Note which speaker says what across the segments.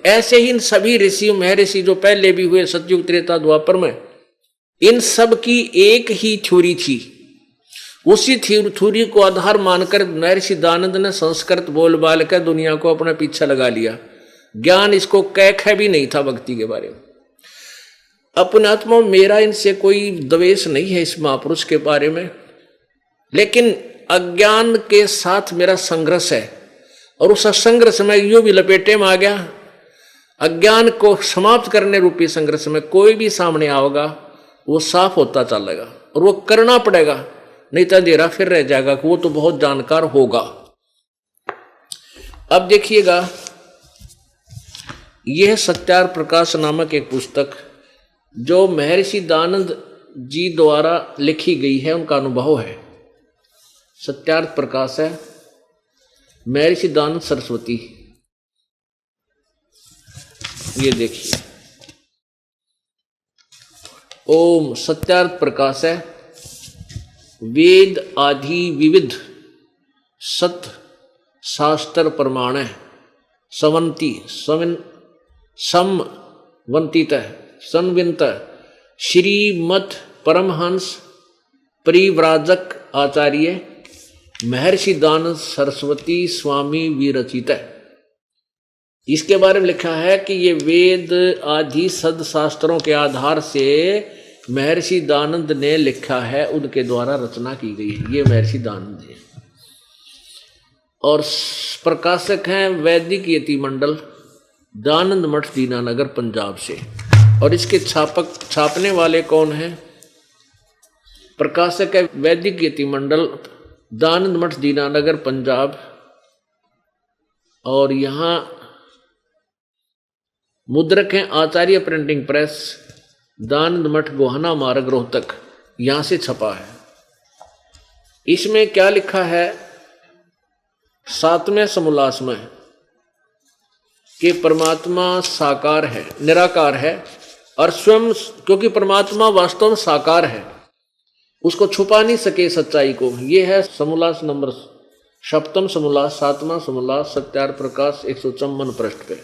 Speaker 1: ऐसे ही इन सभी ऋषि महर्षि जो पहले भी हुए सतयुग त्रेता द्वापर में, इन सब की एक ही थ्योरी थी। उसी थ्योरी को आधार मानकर महर्षि दयानंद ने संस्कृत बोल बाल कर दुनिया को अपने पीछे लगा लिया। ज्ञान इसको कैख भी नहीं था भक्ति के बारे में। अपने आत्मा मेरा इनसे कोई द्वेष नहीं है इस महापुरुष के बारे में, लेकिन अज्ञान के साथ मेरा संघर्ष है और उस संघर्ष में यूं भी लपेटे में आ गया। अज्ञान को समाप्त करने रूपी संघर्ष में कोई भी सामने आओगा वो साफ होता चलेगा और वो करना पड़ेगा, नहीं तो अंधेरा फिर रह जाएगा कि वो तो बहुत जानकार होगा। अब देखिएगा, यह सत्यार्थ प्रकाश नामक एक पुस्तक जो महर्षि दयानंद जी द्वारा लिखी गई है, उनका अनुभव है। सत्यार्थ प्रकाश है, महर्षि दयानंद सरस्वती। ये देखिए, ओम सत्यार्थ प्रकाश है। वेद आदि विविध सत शास्त्र प्रमाण है, समवंती समवंतित संविंत श्रीमद परमहंस परिव्राजक आचार्य महर्षि दयानंद सरस्वती स्वामी विरचित है। इसके बारे में लिखा है कि ये वेद आदि सद शास्त्रों के आधार से महर्षि दयानंद ने लिखा है, उनके द्वारा रचना की गई है। ये महर्षि दयानंद है और प्रकाशक हैं वैदिक यति मंडल, दयानंद मठ दीनानगर पंजाब से। और इसके छापने वाले कौन हैं? प्रकाशक है वैदिक यति मंडल, दयानंद मठ दीनानगर पंजाब। और यहाँ मुद्रक हैं आचार्य प्रिंटिंग प्रेस, दयानंद मठ गोहाना मार्ग रोहतक, यहां से छपा है। इसमें क्या लिखा है? 7वें समोल्लास में कि परमात्मा साकार है, निराकार है और स्वयं, क्योंकि परमात्मा वास्तव में साकार है, उसको छुपा नहीं सके सच्चाई को। यह है समोल्लास नंबर 7वां समोल्लास, 7वां समोल्लास, सत्यार्थ प्रकाश 154 पृष्ठ पे।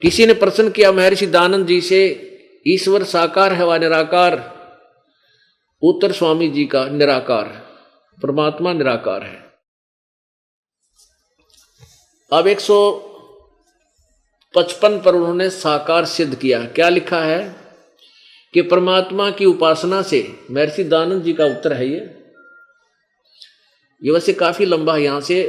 Speaker 1: किसी ने प्रश्न किया महर्षि दयानंद जी से, ईश्वर साकार है व निराकार? उत्तर स्वामी जी का, निराकार, परमात्मा निराकार है। अब 155 पर उन्होंने साकार सिद्ध किया। क्या लिखा है कि परमात्मा की उपासना से, महर्षि दयानंद जी का उत्तर है ये वैसे काफी लंबा है। यहां से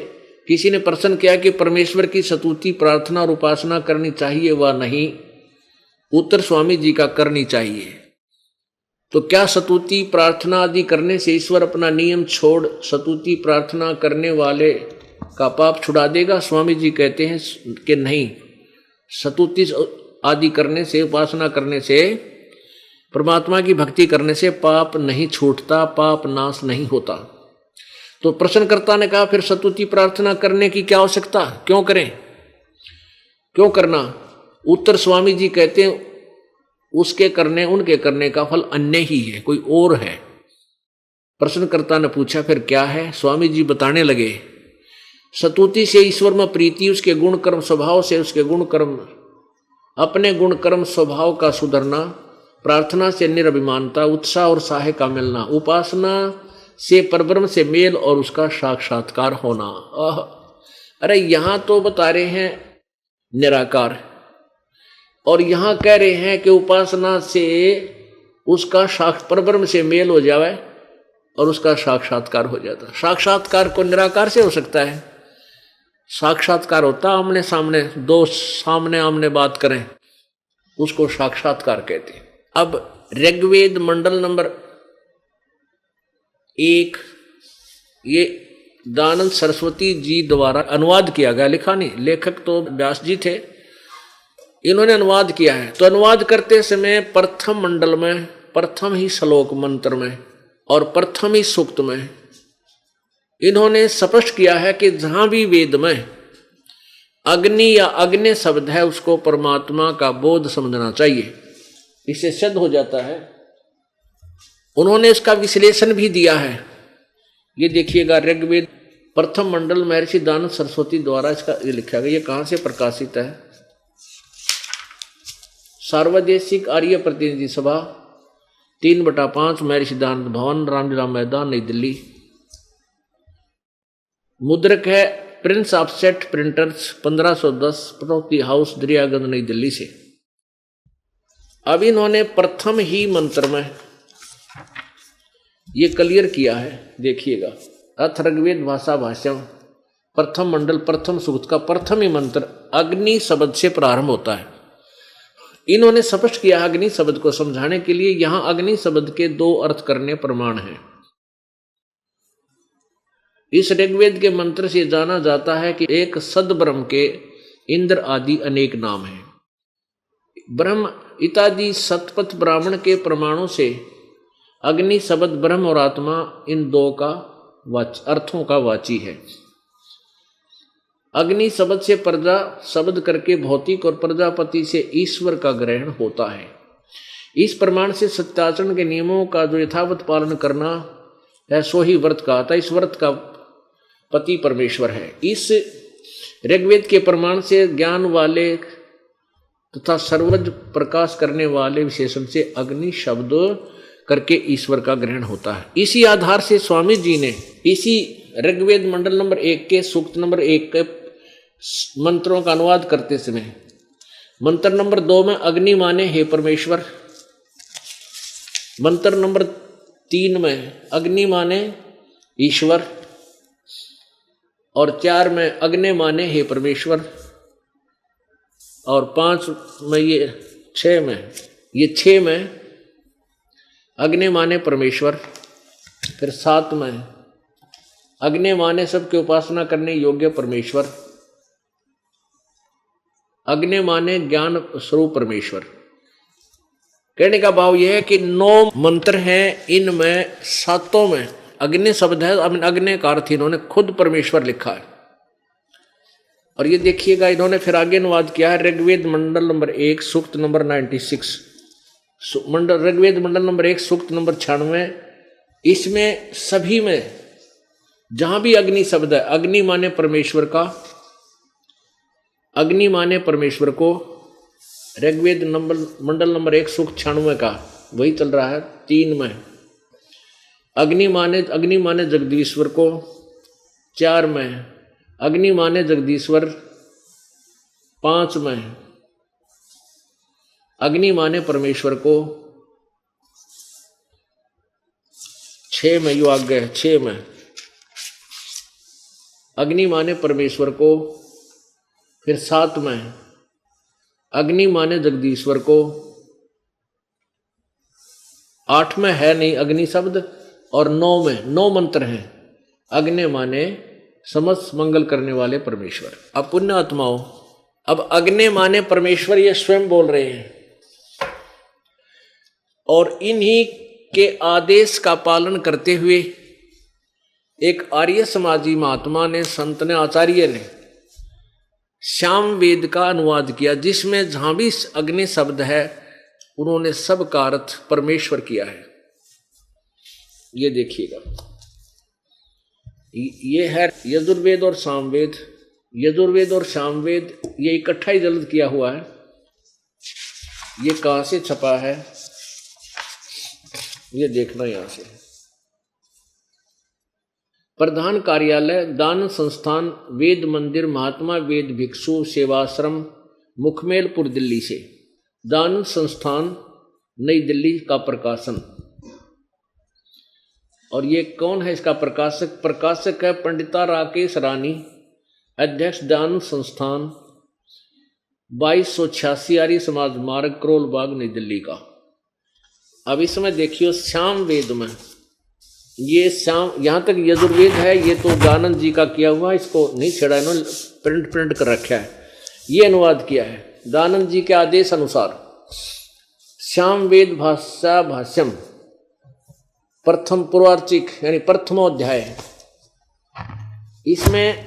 Speaker 1: किसी ने प्रश्न किया कि परमेश्वर की स्तुति प्रार्थना और उपासना करनी चाहिए व नहीं? उत्तर स्वामी जी का, करनी चाहिए। तो क्या स्तुति प्रार्थना आदि करने से ईश्वर अपना नियम छोड़ स्तुति प्रार्थना करने वाले का पाप छुड़ा देगा? स्वामी जी कहते हैं कि नहीं, स्तुति आदि करने से, उपासना करने से, परमात्मा की भक्ति करने से पाप नहीं छूटता, पाप नाश नहीं होता। तो प्रश्नकर्ता ने कहा फिर स्तुति प्रार्थना करने की क्या आवश्यकता, क्यों करें, क्यों करना? उत्तर स्वामी जी कहते हैं उसके करने, उनके करने का फल अन्य ही है, कोई और है। प्रश्नकर्ता ने पूछा फिर क्या है? स्वामी जी बताने लगे, स्तुति से ईश्वर में प्रीति, उसके गुण कर्म स्वभाव से उसके गुण कर्म, अपने गुण कर्म स्वभाव का सुधरना, प्रार्थना से निरभिमानता, उत्साह और साहे का मिलना, उपासना से परब्रह्म से मेल और उसका साक्षात्कार होना। अरे यहां तो बता रहे हैं निराकार, और यहां कह रहे हैं कि उपासना से उसका परब्रह्म से मेल हो जाए और उसका साक्षात्कार हो जाता। साक्षात्कार को निराकार से हो सकता है? साक्षात्कार होता आमने सामने, दो सामने आमने बात करें, उसको साक्षात्कार कहते हैं। अब ऋग्वेद मंडल नंबर 1, ये दयानंद सरस्वती जी द्वारा अनुवाद किया गया, लिखा नहीं, लेखक तो व्यास जी थे, इन्होंने अनुवाद किया है। तो अनुवाद करते समय प्रथम मंडल में, प्रथम ही श्लोक मंत्र में और प्रथम ही सूक्त में इन्होंने स्पष्ट किया है कि जहां भी वेद में अग्नि या अग्नि शब्द है उसको परमात्मा का बोध समझना चाहिए, इससे सिद्ध हो जाता है। उन्होंने इसका विश्लेषण भी दिया है। ये देखिएगा, ऋग्वेद प्रथम मंडल महर्षि दयानंद सरस्वती द्वारा इसका लिखा गया। ये कहाँ से प्रकाशित है? सार्वदेशिक आर्य प्रतिनिधि सभा 3/5 महर्षि सिद्धांत भवन, रामलीला मैदान, नई दिल्ली। मुद्रक है Prince offset printers, 1510, Pataudi house, Daryaganj, New Delhi से। अब इन्होंने प्रथम ही मंत्र में ये क्लियर किया है, देखिएगा। अथ ऋग्वेद भाषा भाष्यम, प्रथम मंडल प्रथम सूक्त का प्रथम ही मंत्र अग्नि शब्द से प्रारंभ होता है। इन्होंने स्पष्ट किया अग्नि शब्द को समझाने के लिए, यहां अग्नि शब्द के 2 अर्थ करने प्रमाण हैं। इस ऋग्वेद के मंत्र से जाना जाता है कि एक सद्ब्रह्म के इंद्र आदि अनेक नाम हैं। ब्रह्म इत्यादि सतपथ ब्राह्मण के प्रमाणों से अग्नि शब्द ब्रह्म और आत्मा इन 2 का अर्थों का वाची है। अग्नि शब्द से प्रजा शब्द करके भौतिक और प्रजापति से ईश्वर का ग्रहण होता है। इस प्रमाण से सत्याचरण के नियमों का जो यथावत पालन करना है सो ही व्रत कहता है। इस व्रत का पति परमेश्वर है। इस ऋग्वेद के प्रमाण से ज्ञान वाले तथा सर्वज प्रकाश करने वाले विशेषण से अग्नि शब्द करके ईश्वर का ग्रहण होता है। इसी आधार से स्वामी जी ने इसी ऋग्वेद मंडल नंबर 1 के सूक्त नंबर 1 के मंत्रों का अनुवाद करते समय मंत्र नंबर 2 में अग्नि माने हे परमेश्वर, मंत्र नंबर 3 में अग्नि माने ईश्वर, और 4 में अग्नि माने हे परमेश्वर, और 5 में ये 6 में अग्नि माने परमेश्वर, फिर 7 में अग्नि माने सबके उपासना करने योग्य परमेश्वर, अग्नि माने ज्ञान स्वरूप परमेश्वर। कहने का भाव यह है कि 9 मंत्र हैं, इनमें 7 में अग्नि शब्द है। अब अग्नि का अर्थ इन्होंने खुद परमेश्वर लिखा है। और ये देखिएगा इन्होंने फिर आगे अनुवाद किया है ऋग्वेद मंडल नंबर 1 सूक्त नंबर 96, ऋग्वेद मंडल नंबर 1 सूक्त नंबर 96। इसमें सभी में जहां भी अग्नि शब्द है, अग्नि माने परमेश्वर का, अग्नि माने परमेश्वर को, ऋग्वेद मंडल नंबर 1 सूक्त 96 का वही चल रहा है। 3 में अग्नि माने जगदीश्वर को, 4 में अग्नि माने जगदीश्वर, 5 में अग्नि माने परमेश्वर को, 6 में यो आगे 6 में अग्नि माने परमेश्वर को, फिर 7 में अग्नि माने जगदीश्वर को, 8 में है नहीं अग्नि शब्द, और 9 में 9 मंत्र हैं अग्नि माने समस्त मंगल करने वाले परमेश्वर। अब पुण्य आत्माओं, अब अग्नि माने परमेश्वर ये स्वयं बोल रहे हैं, और इन्हीं के आदेश का पालन करते हुए एक आर्य समाजी महात्मा ने, संत ने, आचार्य ने श्याम वेद का अनुवाद किया, जिसमें जहां भी अग्नि शब्द है उन्होंने सब का अर्थ परमेश्वर किया है। ये देखिएगा, ये है यजुर्वेद और सामवेद। यजुर्वेद और सामवेद ये इकट्ठा ही जल्द किया हुआ है। ये कहां से छपा है ये देखना यहां से। प्रधान कार्यालय दान संस्थान वेद मंदिर महात्मा वेद भिक्षु सेवाश्रम मुखमेलपुर दिल्ली से। दान संस्थान नई दिल्ली का प्रकाशन। और ये कौन है इसका प्रकाशक? प्रकाशक है पंडिता राकेश रानी, अध्यक्ष दान संस्थान, 2286 आर्य समाज मार्ग, करोल बाग, नई दिल्ली का। अब इसमें देखियो श्याम वेद में ये श्याम, यहां तक यजुर्वेद है, ये तो दानंद जी का किया हुआ, इसको नहीं छेड़ा, इन्होंने प्रिंट कर रखा है, ये अनुवाद किया है दानंद जी के आदेश अनुसार। श्याम वेद भाषा भाष्यम प्रथम पूर्वार्चिक यानी प्रथमोध्याय। इसमें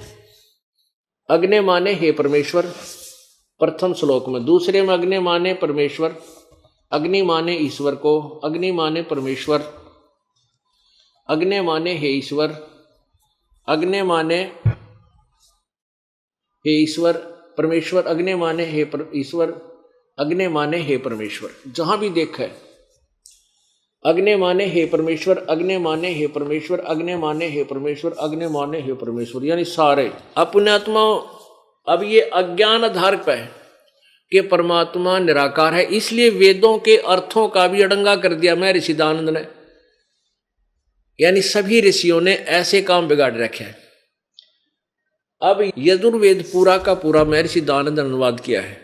Speaker 1: अग्नि माने हे परमेश्वर प्रथम श्लोक में, दूसरे में अग्नि माने परमेश्वर, अग्नि माने ईश्वर को, अग्नि माने परमेश्वर, अग्नि माने हे ईश्वर, अग्नि माने हे ईश्वर परमेश्वर, अग्नि माने हे ईश्वर, अग्नि माने हे परमेश्वर, जहां भी देखा है अग्नि माने हे परमेश्वर, अग्नि माने हे परमेश्वर, अग्नि माने हे परमेश्वर, अग्नि माने हे परमेश्वर, यानी सारे अपने आत्मा। अब ये अज्ञान आधार पर है कि परमात्मा निराकार है, इसलिए वेदों के अर्थों का भी अड़ंगा कर दिया महर्षि दयानंद ने। यानी सभी ऋषियों ने ऐसे काम बिगाड़ रखे हैं। अब यजुर्वेद पूरा का पूरा महर्षि दयानंद ने अनुवाद किया है।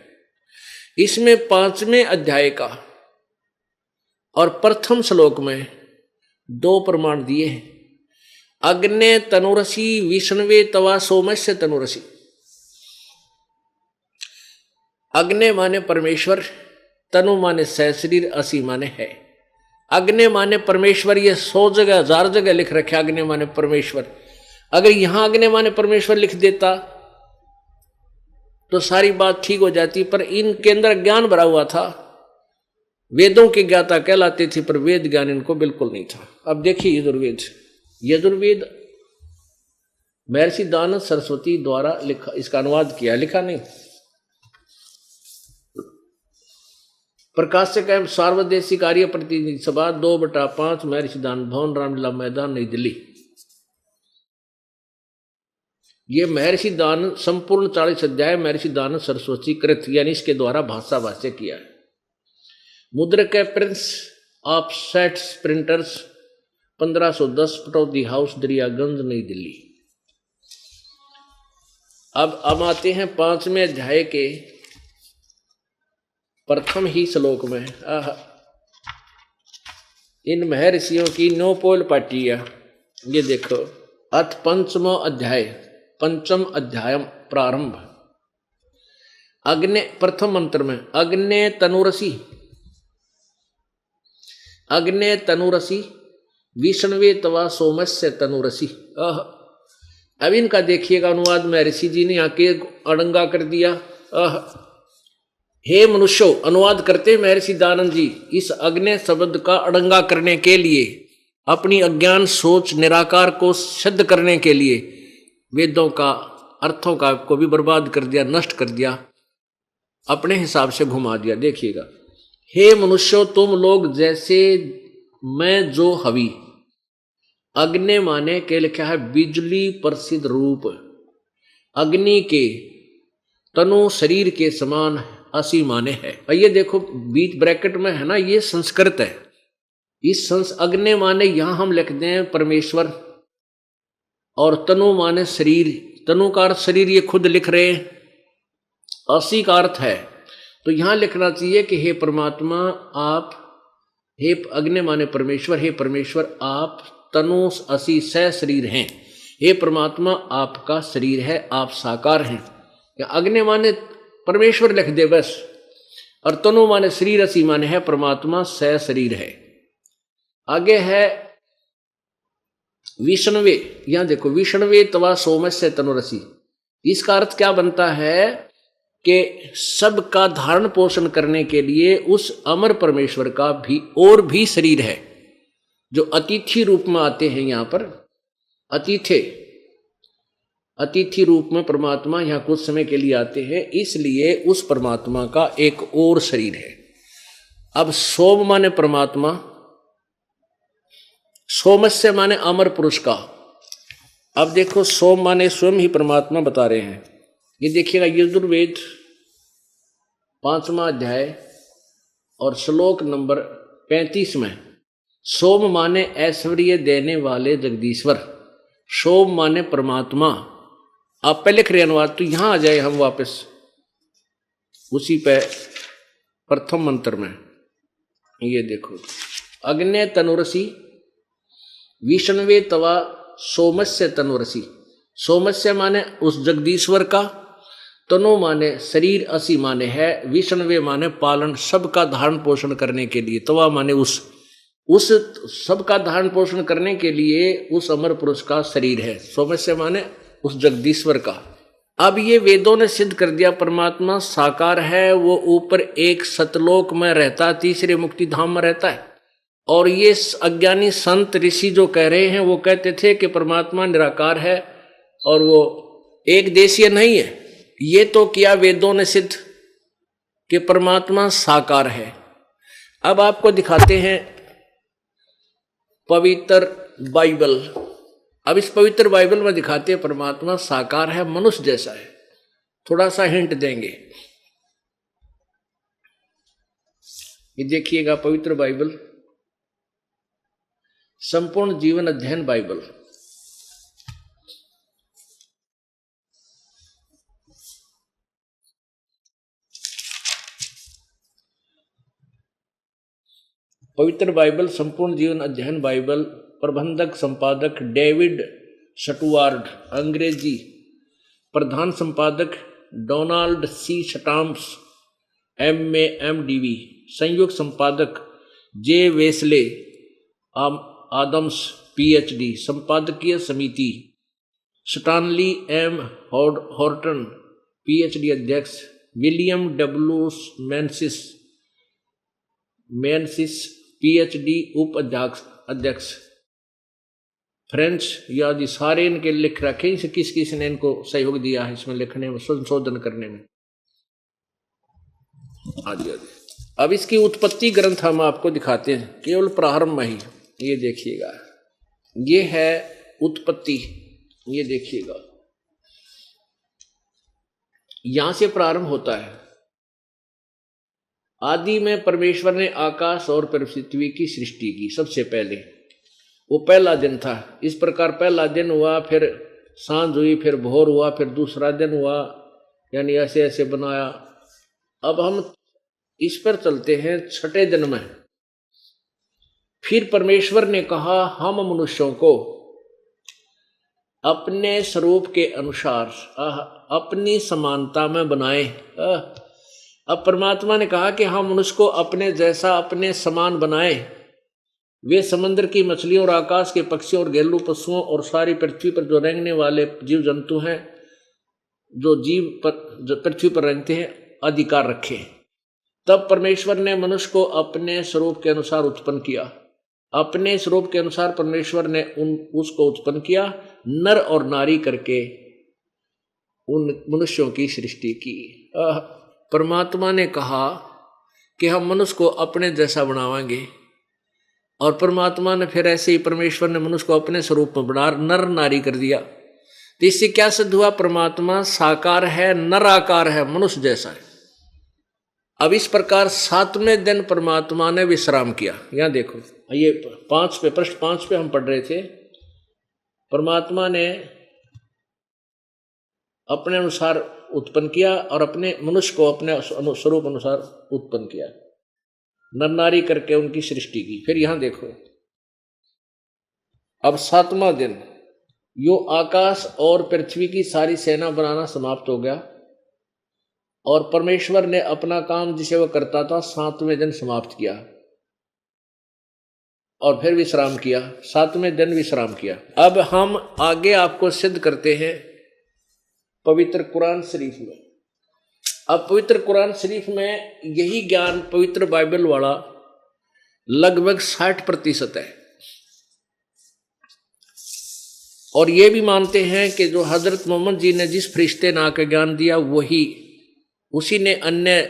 Speaker 1: इसमें 5वें अध्याय का और प्रथम श्लोक में 2 प्रमाण दिए हैं। अग्ने तनुरसी विष्णवे तवा सोमस्य तनुरसी। अग्नि माने परमेश्वर, तनु माने सहशरीर, असी माने है। अग्नि माने परमेश्वर, ये 100 जगह 1000 जगह लिख रखे अग्नि माने परमेश्वर। अगर यहां अग्नि माने परमेश्वर लिख देता तो सारी बात ठीक हो जाती, पर इनके अंदर ज्ञान भरा हुआ था, वेदों के ज्ञाता कहलाते थे, पर वेद ज्ञान इनको बिल्कुल नहीं था। अब देखिए यजुर्वेद महर्षि दयानंद सरस्वती द्वारा लिखा, इसका अनुवाद किया, लिखा नहीं, प्रकाशक एवं सार्वदेशिक कार्य प्रतिनिधि सभा 2/5 महर्षि दयानंद भवन, रामलीला मैदान, नई दिल्ली। ये महर्षि दयानंद संपूर्ण 40 अध्याय महर्षि दयानंद सरस्वती कृत, यानी इसके द्वारा भाषा भाष्य किया है। मुद्रक है Prince of sets printers 1510 Pataudi house, Daryaganj, New Delhi. अब आते हैं 5वें अध्याय के प्रथम ही श्लोक में। इन महर्षियों की नोपोल पाटिया, ये देखो, अथ 5वां अध्याय, 5म अध्याय प्रारंभ। अग्नि, प्रथम मंत्र में अग्नि तनुरसी, अग्नि तनुरसी विष्णवे तवा सोमस्य तनुरसी। अब इनका देखिएगा अनुवाद महर्षि जी ने आके अड़ंगा कर दिया। हे मनुष्यों, अनुवाद करते महर्षि दयानंद जी इस अग्नि शब्द का अड़ंगा करने के लिए, अपनी अज्ञान सोच निराकार को सिद्ध करने के लिए वेदों का अर्थों का को भी बर्बाद कर दिया, नष्ट कर दिया, अपने हिसाब से घुमा दिया। देखिएगा, हे मनुष्यों, तुम लोग जैसे मैं जो हवि, अग्नि माने के लिखा है बिजली प्रसिद्ध रूप, अग्नि के तनु शरीर के समान असी माने है। और ये देखो बीच ब्रैकेट में है ना, ये संस्कृत है। इस अग्नि माने यहां हम लिख दें परमेश्वर, और तनु माने शरीर, तनु का अर्थ शरीर, ये खुद लिख रहे हैं, असी का अर्थ है। तो यहां लिखना चाहिए कि हे परमात्मा आप, हे अग्नि माने परमेश्वर, हे परमेश्वर आप तनु असी सह शरीर हैं, हे परमात्मा आपका शरीर है, आप साकार हैं। या अग्नि माने परमेश्वर लिख दे बस, और तनु माने शरीर, असी माने है परमात्मा सह शरीर है। आगे है विष्णवे, यहां देखो, विष्णवे तवा सोमस्य तनुरसी। इसका अर्थ क्या बनता है कि सबका धारण पोषण करने के लिए उस अमर परमेश्वर का भी और भी शरीर है, जो अतिथि रूप में आते हैं। यहां पर अतिथि रूप में परमात्मा यहां कुछ समय के लिए आते हैं, इसलिए उस परमात्मा का एक और शरीर है। अब सोम माने परमात्मा, सोमस्य माने अमर पुरुष का। अब देखो, सोम माने स्वयं ही परमात्मा बता रहे हैं। ये देखिएगा यजुर्वेद 5वां अध्याय और श्लोक नंबर 35 में, सोम माने ऐश्वर्य देने वाले जगदीश्वर, सोम माने परमात्मा। आप पहले लिख रहे अनुवाद, तो यहां आ जाए हम वापस उसी पे प्रथम मंत्र में। ये देखो, अग्नि तनुरसी विष्णवे तवा सोमस्य तनुरसी। सोमस्य माने उस जगदीश्वर का, तनु माने शरीर, असी माने है, विष्णवे माने पालन, सबका धारण पोषण करने के लिए, तवा माने उस सबका धारण पोषण करने के लिए उस अमर पुरुष का शरीर है। सोमस्य माने उस जगदीश्वर का। अब ये वेदों ने सिद्ध कर दिया परमात्मा साकार है, वो ऊपर एक सतलोक में रहता, तीसरे मुक्ति धाम में रहता है। और ये अज्ञानी संत ऋषि जो कह रहे हैं, वो कहते थे कि परमात्मा निराकार है और वो एक देशीय नहीं है। ये तो किया वेदों ने सिद्ध, कि परमात्मा साकार है। अब आपको दिखाते हैं पवित्र बाइबल। अब इस पवित्र बाइबल में दिखाते हैं परमात्मा साकार है, मनुष्य जैसा है। थोड़ा सा हिंट देंगे, ये देखिएगा पवित्र बाइबल, संपूर्ण जीवन अध्ययन बाइबल। पवित्र बाइबल संपूर्ण जीवन अध्ययन बाइबल, प्रबंधक संपादक डेविड स्टुअर्ट, अंग्रेजी, प्रधान संपादक Donald C Stamps MA MDV, संयुक्त संपादक जे वेस्ले आदम्स PhD, संपादकीय समिति स्टानली M हॉर्टन PhD अध्यक्ष, विलियम W मैनसिस PhD उप अध्यक्ष, फ्रेंच यादि सारे इनके लिख रखे। इसे किस किस ने इनको सहयोग दिया है इसमें लिखने में, संशोधन करने में। आदि आदि। अब इसकी उत्पत्ति ग्रंथ हम आपको दिखाते हैं केवल प्रारंभ में ही। ये देखिएगा, ये है उत्पत्ति, ये देखिएगा यहां से प्रारंभ होता है। आदि में परमेश्वर ने आकाश और पृथ्वी की सृष्टि की। सबसे पहले वो पहला दिन था। इस प्रकार पहला दिन हुआ, फिर सांझ हुई, फिर भोर हुआ, फिर दूसरा दिन हुआ, यानी ऐसे ऐसे बनाया। अब हम इस पर चलते हैं छठे दिन में। फिर परमेश्वर ने कहा हम मनुष्यों को अपने स्वरूप के अनुसार अपनी समानता में बनाए। अब परमात्मा ने कहा कि हम मनुष्य को अपने जैसा अपने समान बनाए। वे समुद्र की मछलियों और आकाश के पक्षियों और घरेलू पशुओं और सारी पृथ्वी पर जो रेंगने वाले जीव जंतु हैं, जो पृथ्वी पर रेंगते हैं, अधिकार रखे। तब परमेश्वर ने मनुष्य को अपने स्वरूप के अनुसार उत्पन्न किया। अपने स्वरूप के अनुसार परमेश्वर ने उसको उत्पन्न किया, नर और नारी करके उन मनुष्यों की सृष्टि की। परमात्मा ने कहा कि हम मनुष्य को अपने जैसा बनावांगे, और परमात्मा ने फिर ऐसे ही परमेश्वर ने मनुष्य को अपने स्वरूप में बना नर नारी कर दिया। तो इससे क्या सिद्ध हुआ? परमात्मा साकार है, नराकार है, मनुष्य जैसा है। अब इस प्रकार सातवें दिन परमात्मा ने विश्राम किया। यहां देखो, ये पृष्ठ 5 पे हम पढ़ रहे थे। परमात्मा ने अपने अनुसार उत्पन्न किया और अपने मनुष्य को अपने स्वरूप अनुसार उत्पन्न किया, नर नारी करके उनकी सृष्टि की। फिर यहां देखो, अब सातवां दिन, यो आकाश और पृथ्वी की सारी सेना बनाना समाप्त हो गया, और परमेश्वर ने अपना काम जिसे वह करता था सातवें दिन समाप्त किया, और फिर विश्राम किया। सातवें दिन विश्राम किया। अब हम आगे आपको सिद्ध करते हैं पवित्र कुरान शरीफ में। अब पवित्र कुरान शरीफ में यही ज्ञान पवित्र बाइबल वाला लगभग 60% है। और ये भी मानते हैं कि जो हजरत मोहम्मद जी ने जिस फरिश्ते ने आकर ज्ञान दिया, वही उसी ने अन्य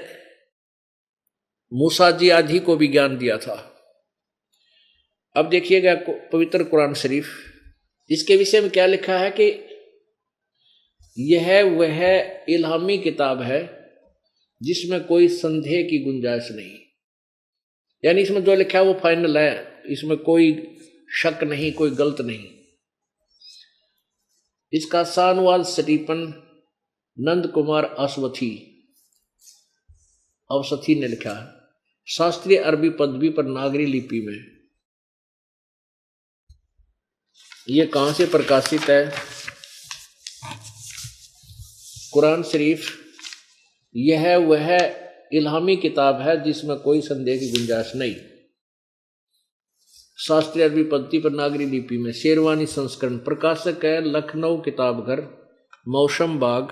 Speaker 1: मूसा जी आदि को भी ज्ञान दिया था। अब देखिएगा पवित्र कुरान शरीफ, इसके विषय में क्या लिखा है कि यह वह इल्हामी किताब है जिसमें कोई संदेह की गुंजाइश नहीं। यानी इसमें जो लिखा है वो फाइनल है, इसमें कोई शक नहीं, कोई गलत नहीं। इसका सानुवाद स्टीफन नंद कुमार अवसथी ने लिखा है, शास्त्रीय अरबी पदवी पर नागरी लिपि में। ये कहां से प्रकाशित है? कुरान शरीफ यह वह इल्हामी किताब है जिसमें कोई संदेह की गुंजाइश नहीं। शास्त्रीय अरबी पद्धति पर नागरी लिपि में, शेरवानी संस्करण, प्रकाशक है लखनऊ किताब घर, मौसम बाग,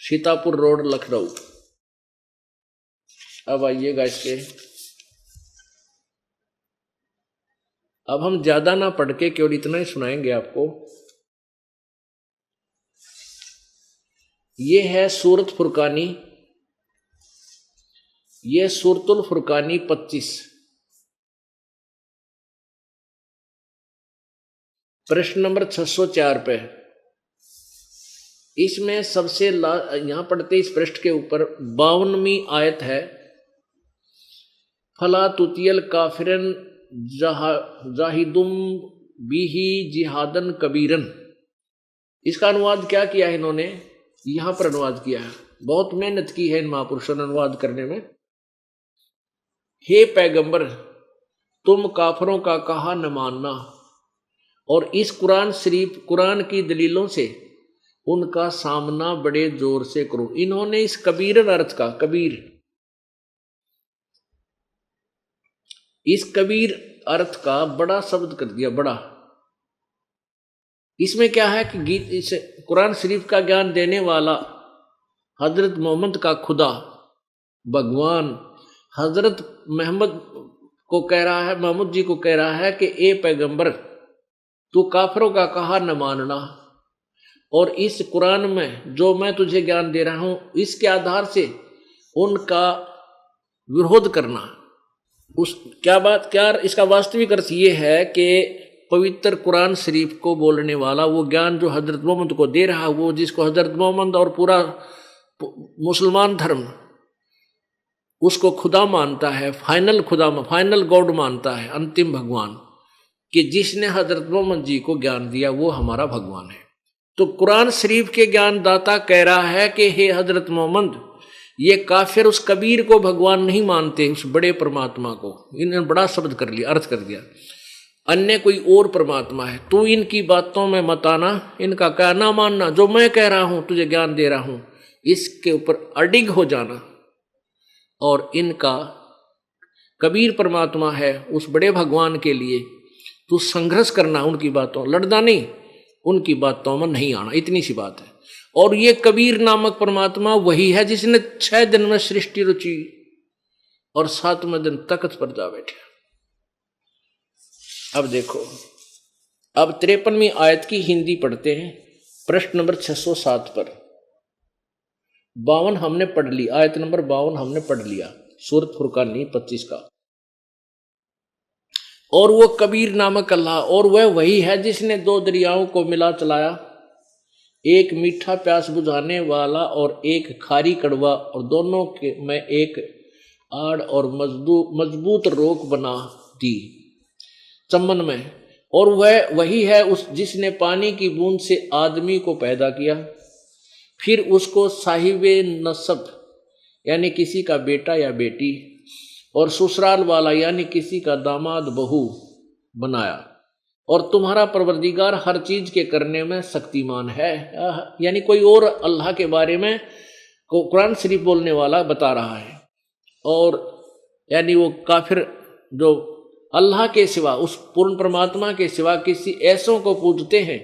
Speaker 1: सीतापुर रोड, लखनऊ। अब आइएगा इसके, अब हम ज्यादा ना पढ़ के केवल इतना ही सुनाएंगे आपको। ये है सूरत फुरकानी, ये सूरतुल फुरकानी 25, प्रश्न नंबर 604 पे। इसमें सबसे यहां पढ़ते इस पृष्ठ के ऊपर 52वीं आयत है, फला तुतियल काफिरन जाहिदुम बिही जिहादन कबीरन। इसका अनुवाद क्या किया है इन्होंने, यहां पर अनुवाद किया है, बहुत मेहनत की है इन महापुरुषों ने अनुवाद करने में। हे पैगंबर, तुम काफरों का कहा न मानना और इस कुरान शरीफ, कुरान की दलीलों से उनका सामना बड़े जोर से करो। इन्होंने इस कबीरन अर्थ का, कबीर, इस कबीर अर्थ का बड़ा शब्द कर दिया, बड़ा। इसमें क्या है कि गीत, इस कुरान शरीफ का ज्ञान देने वाला हजरत मोहम्मद का खुदा भगवान हजरत मोहम्मद को कह रहा है, मोहम्मद जी को कह रहा है कि ए पैगंबर, तू काफिरों का कहा न मानना और इस कुरान में जो मैं तुझे ज्ञान दे रहा हूं इसके आधार से उनका विरोध करना। उस क्या बात, क्या इसका वास्तविक अर्थ ये है कि पवित्र कुरान शरीफ को बोलने वाला, वो ज्ञान जो हजरत मोहम्मद को दे रहा, वो जिसको हजरत मोहम्मद और पूरा मुसलमान धर्म उसको खुदा मानता है, फाइनल खुदा, फाइनल गॉड मानता है, अंतिम भगवान, कि जिसने हजरत मोहम्मद जी को ज्ञान दिया वो हमारा भगवान है। तो कुरान शरीफ के ज्ञानदाता कह रहा है कि हे हजरत मोहम्मद, ये काफिर उस कबीर को भगवान नहीं मानते, उस बड़े परमात्मा को। इन्होंने बड़ा शब्द कर लिया, अर्थ कर दिया, अन्य कोई और परमात्मा है, तू इनकी बातों में मत आना, इनका कहना मानना, जो मैं कह रहा हूं, तुझे ज्ञान दे रहा हूं, इसके ऊपर अडिग हो जाना और इनका कबीर परमात्मा है, उस बड़े भगवान के लिए तू संघर्ष करना, उनकी बातों, लड़ना नहीं, उनकी बातों में नहीं आना, इतनी सी बात है। और ये कबीर नामक परमात्मा वही है जिसने 6 दिन में सृष्टि रची और 7वें दिन तख्त पर जा बैठे। अब देखो, अब 53वीं आयत की हिंदी पढ़ते हैं, प्रश्न नंबर 607 पर। 52 हमने पढ़ ली, आयत नंबर 52 हमने पढ़ लिया, सूरत फुरकानी 25 का। और वो कबीर नामक अल्लाह, और वह वही है जिसने 2 दरियाओं को मिला चलाया, एक मीठा प्यास बुझाने वाला और एक खारी कड़वा, और दोनों के में एक आड़ और मजबूत रोक बना दी चमन में। और वह वही है उस जिसने पानी की बूंद से आदमी को पैदा किया, फिर उसको साहिबे नसब यानी किसी का बेटा या बेटी, और ससुराल वाला यानी किसी का दामाद बहू बनाया। और तुम्हारा परवरदिगार हर चीज के करने में शक्तिमान है। यानी कोई और अल्लाह के बारे में कुरान शरीफ बोलने वाला बता रहा है। और यानी वो काफिर जो अल्लाह के सिवा, उस पूर्ण परमात्मा के सिवा किसी ऐसों को पूजते हैं,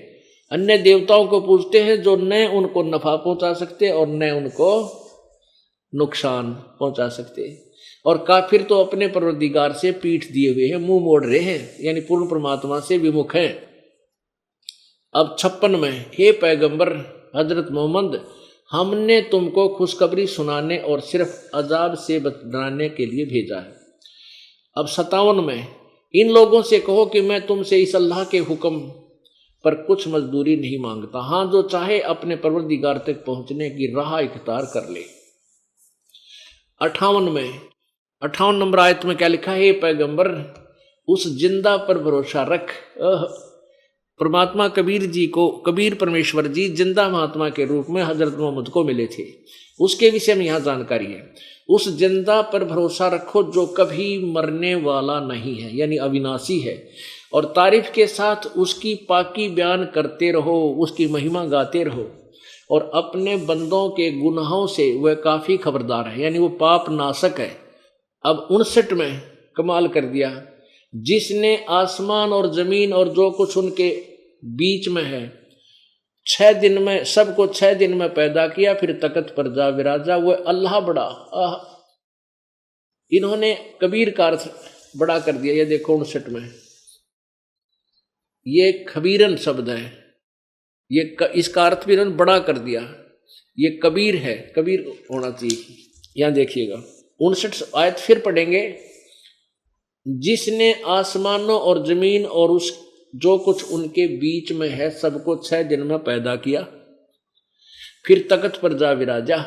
Speaker 1: अन्य देवताओं को पूजते हैं जो न उनको नफा पहुंचा सकते और न उनको नुकसान पहुंचा सकते। और काफिर तो अपने परवरदिगार से पीठ दिए हुए हैं, मुंह मोड़ रहे हैं, यानी पूर्ण परमात्मा से विमुख हैं। अब 56 में, हे पैगंबर हजरत मोहम्मद, हमने तुमको खुशखबरी सुनाने और सिर्फ अजाब से बचाने के लिए भेजा है। अब 57 में, इन लोगों से कहो कि मैं तुमसे इस अल्लाह के हुक्म पर कुछ मजदूरी नहीं मांगता, हाँ जो चाहे अपने परवरदिगार तक पहुंचने की राह इख्तियार कर ले। 58 में, 58 नंबर आयत में क्या लिखा है, पैगंबर उस जिंदा पर भरोसा रख। परमात्मा कबीर जी को, कबीर परमेश्वर जी जिंदा महात्मा के रूप में हजरत मोहम्मद को मिले थे, उसके विषय में यहां जानकारी है। उस जिंदा पर भरोसा रखो जो कभी मरने वाला नहीं है, यानी अविनाशी है, और तारीफ के साथ उसकी पाकी बयान करते रहो, उसकी महिमा गाते रहो, और अपने बंदों के गुनाहों से वह काफी खबरदार है, यानी वो पाप नाशक है। अब 59 में कमाल कर दिया, जिसने आसमान और जमीन और जो कुछ उनके बीच में है 6 दिन में, सबको 6 दिन में पैदा किया, फिर तख्त पर जा विराजा, वह अल्लाह बड़ा। इन्होंने कबीर का अर्थ बड़ा कर दिया। ये देखो 59 में, ये खबीरन शब्द है, ये इसका अर्थ भी इन्होंने बड़ा कर दिया। ये कबीर है, कबीर होना चाहिए। यहां देखिएगा 59 आयत फिर पढ़ेंगे। जिसने आसमानों और जमीन और उस जो कुछ उनके बीच में है सबको 6 दिन में पैदा किया, फिर तख्त पर जा विराजा।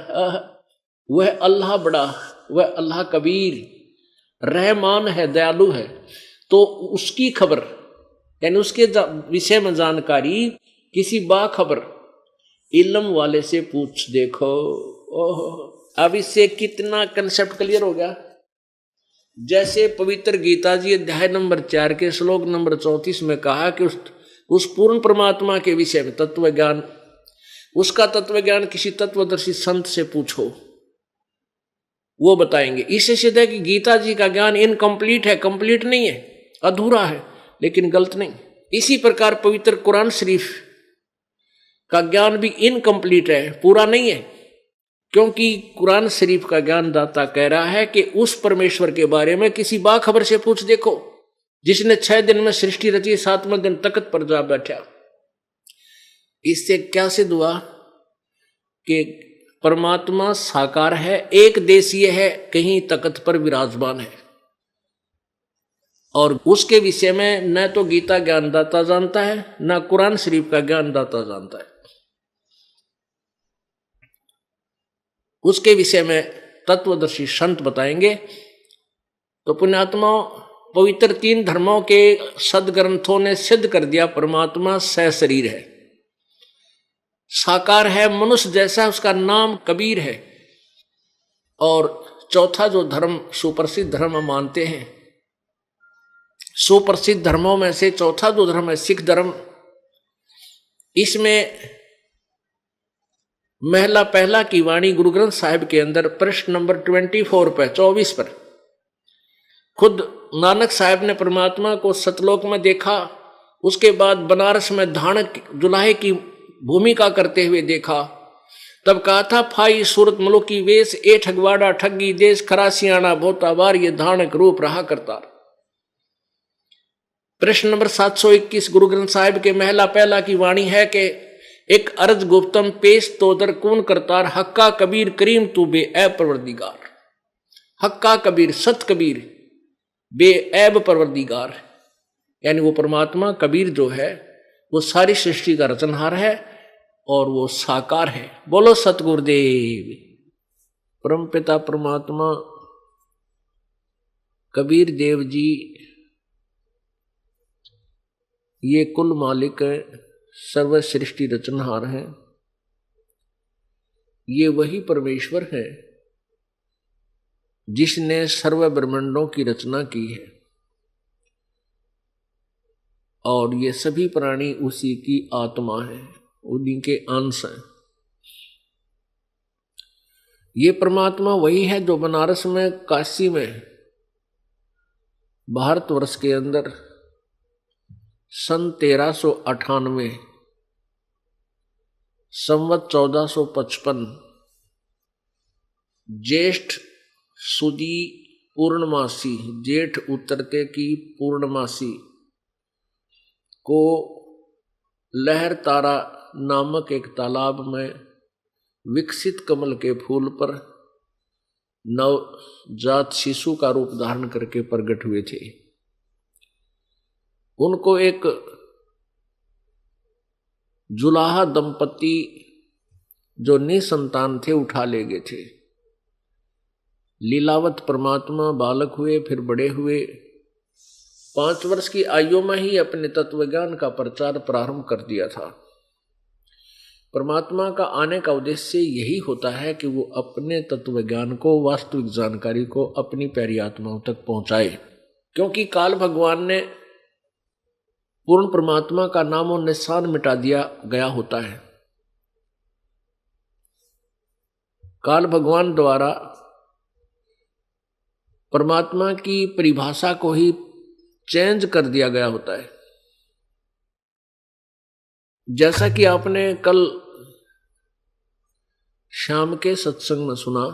Speaker 1: वह अल्लाह बड़ा, वह अल्लाह कबीर, रहमान है, दयालु है। तो उसकी खबर यानी उसके विषय में जानकारी किसी बाखबर इल्म वाले से पूछ देखो। ओह, अब इससे कितना कंसेप्ट क्लियर हो गया। जैसे पवित्र गीता जी अध्याय नंबर 4 के श्लोक नंबर 34 में कहा कि उस पूर्ण परमात्मा के विषय में तत्व ज्ञान, उसका तत्व ज्ञान किसी तत्वदर्शी संत से पूछो, वो बताएंगे। इससे सिद्ध है कि गीता जी का ज्ञान इनकम्प्लीट है, कंप्लीट नहीं है, अधूरा है, लेकिन गलत नहीं। इसी प्रकार पवित्र कुरान शरीफ का ज्ञान भी इनकम्प्लीट है, पूरा नहीं है, क्योंकि कुरान शरीफ का ज्ञान दाता कह रहा है कि उस परमेश्वर के बारे में किसी बाखबर से पूछ देखो जिसने 6 दिन में सृष्टि रची, 7वें दिन तख्त पर जा बैठा। इससे क्या सिद्ध हुआ कि परमात्मा साकार है, एक देशीय है, कहीं तख्त पर विराजमान है, और उसके विषय में न तो गीता ज्ञानदाता जानता है, न कुरान शरीफ का ज्ञानदाता जानता है। उसके विषय में तत्वदर्शी संत बताएंगे। तो पुण्यात्मा, पवित्र 3 धर्मों के सदग्रंथों ने सिद्ध कर दिया परमात्मा सशरीर है, साकार है, मनुष्य जैसा, उसका नाम कबीर है। और चौथा जो धर्म सुप्रसिद्ध धर्म मानते हैं, सुप्रसिद्ध धर्मों में से चौथा जो धर्म है सिख धर्म, इसमें महला पहला की वाणी गुरु ग्रंथ साहिब के अंदर प्रश्न नंबर 24 पर खुद नानक साहब ने परमात्मा को सतलोक में देखा, उसके बाद बनारस में धानक जुलाहे की भूमिका करते हुए देखा। तब कहा था, फाई सूरत मुलुक की वेश, ए ठगवाड़ा ठगी देश, खरासियाना बोता बार, ये धानक रूप रहा करता। प्रश्न नंबर 721 गुरु ग्रंथ साहिब के महला पहला की वाणी है कि एक अर्ज गुप्तम पेश तो दर कौन करतार, हक्का कबीर करीम तू बे ऐब परवरदिगार। हक्का कबीर, सत कबीर, बे ऐब परवरदिगार, यानी वो परमात्मा कबीर जो है वो सारी सृष्टि का रचनहार है और वो साकार है। बोलो सतगुरुदेव। परमपिता परमात्मा कबीर देव जी ये कुल मालिक है, सर्व सृष्टि रचनहार है। ये वही परमेश्वर है जिसने सर्व ब्रह्मांडों की रचना की है, और ये सभी प्राणी उसी की आत्मा है, उन्हीं के अंश हैं। ये परमात्मा वही है जो बनारस में, काशी में, भारतवर्ष के अंदर सन 1398 संवत 1455 ज्येष्ठ सुदी पूर्णमासी, जेठ उतरते की पूर्णमासी को लहर तारा नामक एक तालाब में विकसित कमल के फूल पर नवजात शिशु का रूप धारण करके प्रकट हुए थे। उनको एक जुलाहा दंपति जो निसंतान थे उठा ले गए थे। लीलावत परमात्मा बालक हुए, फिर बड़े हुए, 5 वर्ष की आयु में ही अपने तत्वज्ञान का प्रचार प्रारंभ कर दिया था। परमात्मा का आने का उद्देश्य यही होता है कि वो अपने तत्वज्ञान को, वास्तविक जानकारी को अपनी प्यारी आत्माओं तक पहुंचाए, क्योंकि काल भगवान ने पूर्ण परमात्मा का नाम और निशान मिटा दिया गया होता है। काल भगवान द्वारा परमात्मा की परिभाषा को ही चेंज कर दिया गया होता है। जैसा कि आपने कल शाम के सत्संग में सुना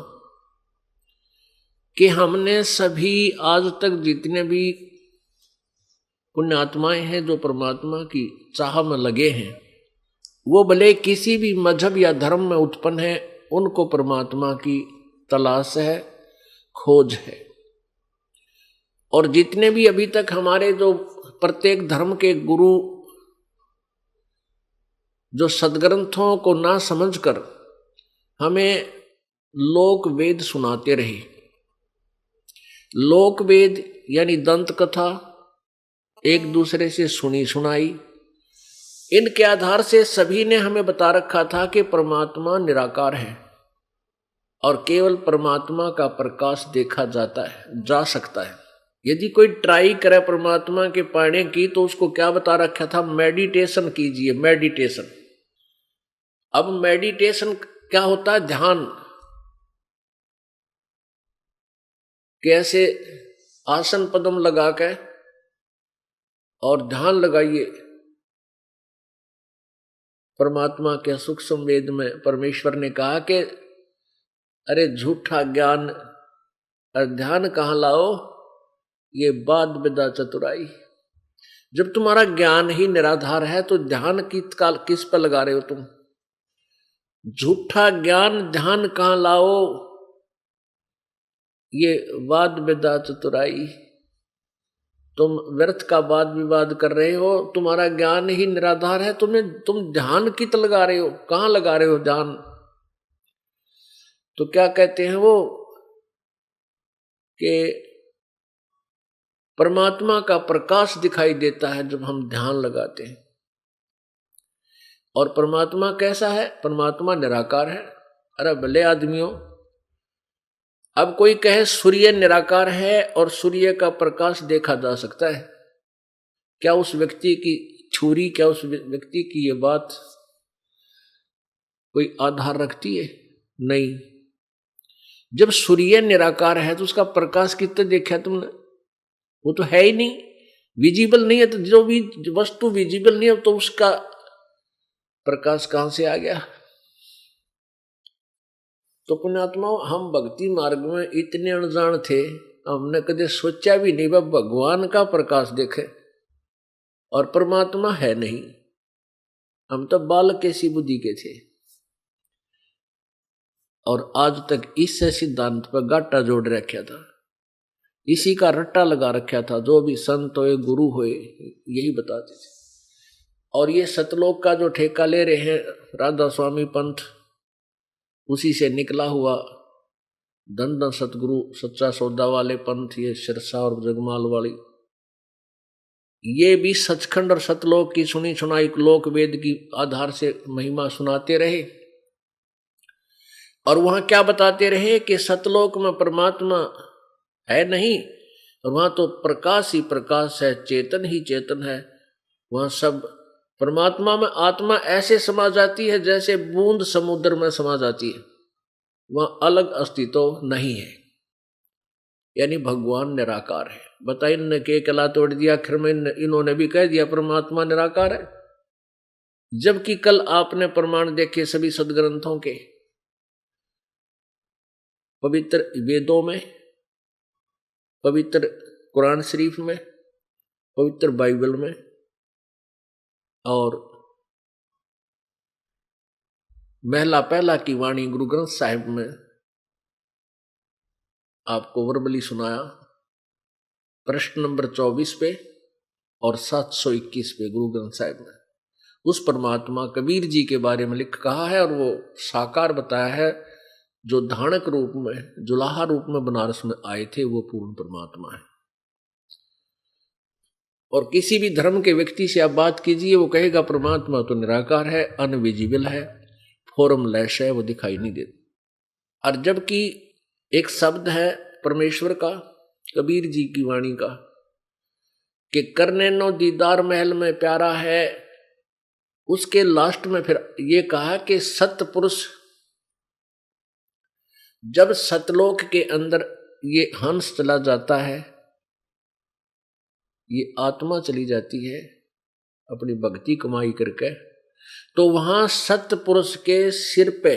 Speaker 1: कि हमने सभी आज तक जितने भी पुण्यात्माएं हैं जो परमात्मा की चाह में लगे हैं, वो भले किसी भी मजहब या धर्म में उत्पन्न है, उनको परमात्मा की तलाश है, खोज है। और जितने भी अभी तक हमारे जो प्रत्येक धर्म के गुरु जो सदग्रंथों को ना समझकर हमें लोक वेद सुनाते रहे, लोक वेद यानी दंत कथा एक दूसरे से सुनी सुनाई, इनके आधार से सभी ने हमें बता रखा था कि परमात्मा निराकार है और केवल परमात्मा का प्रकाश देखा जा सकता है। यदि कोई ट्राई करे परमात्मा के पाने की तो उसको क्या बता रखा था, मेडिटेशन कीजिए, मेडिटेशन। अब मेडिटेशन क्या होता है, ध्यान। कैसे आसन पद्म लगा के और ध्यान लगाइए। परमात्मा के सूक्ष्म वेद में परमेश्वर ने कहा कि अरे झूठा ज्ञान और ध्यान कहाँ लाओ, ये बात विदा चतुराई। जब तुम्हारा ज्ञान ही निराधार है तो ध्यान किस पर लगा रहे हो तुम? झूठा ज्ञान ध्यान कहाँ लाओ, ये वाद विदा चतुराई। तुम व्यर्थ का वाद विवाद कर रहे हो, तुम्हारा ज्ञान ही निराधार है, तुम ध्यान कित लगा रहे हो, कहाँ लगा रहे हो ध्यान? तो क्या कहते हैं वो कि परमात्मा का प्रकाश दिखाई देता है जब हम ध्यान लगाते हैं। और परमात्मा कैसा है? परमात्मा निराकार है। अरे भले आदमियों, अब कोई कहे सूर्य निराकार है और सूर्य का प्रकाश देखा जा सकता है, क्या उस व्यक्ति की छुरी, क्या उस व्यक्ति की ये बात कोई आधार रखती है? नहीं। जब सूर्य निराकार है तो उसका प्रकाश कितना देखा तुमने? वो तो है ही नहीं, विजिबल नहीं है। तो जो भी वस्तु विजिबल नहीं है तो उसका प्रकाश कहां से आ गया? तो पुण्यात्माओं, हम भक्ति मार्ग में इतने अनजान थे, हमने कभी सोचा भी नहीं वह भगवान का प्रकाश देखे और परमात्मा है नहीं। हम तो बालक के सी बुद्धि के थे और आज तक इस सिद्धांत पर गाटा जोड़ रखा था, इसी का रट्टा लगा रखा था। जो भी संत होए, गुरु होए, यही बताते थे। और ये सतलोक का जो ठेका ले रहे हैं राधा स्वामी पंथ, उसी से निकला हुआ धन धन सतगुरु सच्चा सौदा वाले पंथ, ये सिरसा और जगमाल वाली, ये भी सचखंड और सतलोक की सुनी सुनाई लोक वेद की आधार से महिमा सुनाते रहे। और वहां क्या बताते रहे कि सतलोक में परमात्मा है नहीं, और वहां तो प्रकाश ही प्रकाश है, चेतन ही चेतन है। वहां सब परमात्मा में आत्मा ऐसे समा जाती है जैसे बूंद समुद्र में समा जाती है, वहां अलग अस्तित्व नहीं है, यानी भगवान निराकार है। बताइए, इन्होंने के कला तोड़ दिया, आखिर में इन्होंने भी कह दिया परमात्मा निराकार है, जबकि कल आपने प्रमाण देखे सभी सदग्रंथों के, पवित्र वेदों में, पवित्र कुरान शरीफ में, पवित्र बाइबल में और महला पहला की वाणी गुरु ग्रंथ साहिब में आपको वर्बली सुनाया, प्रश्न नंबर 24 पे और 721 पे गुरु ग्रंथ साहिब में उस परमात्मा कबीर जी के बारे में लिख कहा है। और वो साकार बताया है, जो धानक रूप में, जुलाहा रूप में बनारस में आए थे, वो पूर्ण परमात्मा है। और किसी भी धर्म के व्यक्ति से आप बात कीजिए, वो कहेगा परमात्मा तो निराकार है, अनविजिबल है, फॉर्मलेस है, वो दिखाई नहीं देता। और जबकि एक शब्द है परमेश्वर का, कबीर जी की वाणी का, कि करने नो दीदार महल में प्यारा है, उसके लास्ट में फिर ये कहा कि सतपुरुष, जब सतलोक के अंदर ये हंस चला जाता है, ये आत्मा चली जाती है अपनी भक्ति कमाई करके, तो वहां सतपुरुष के सिर पे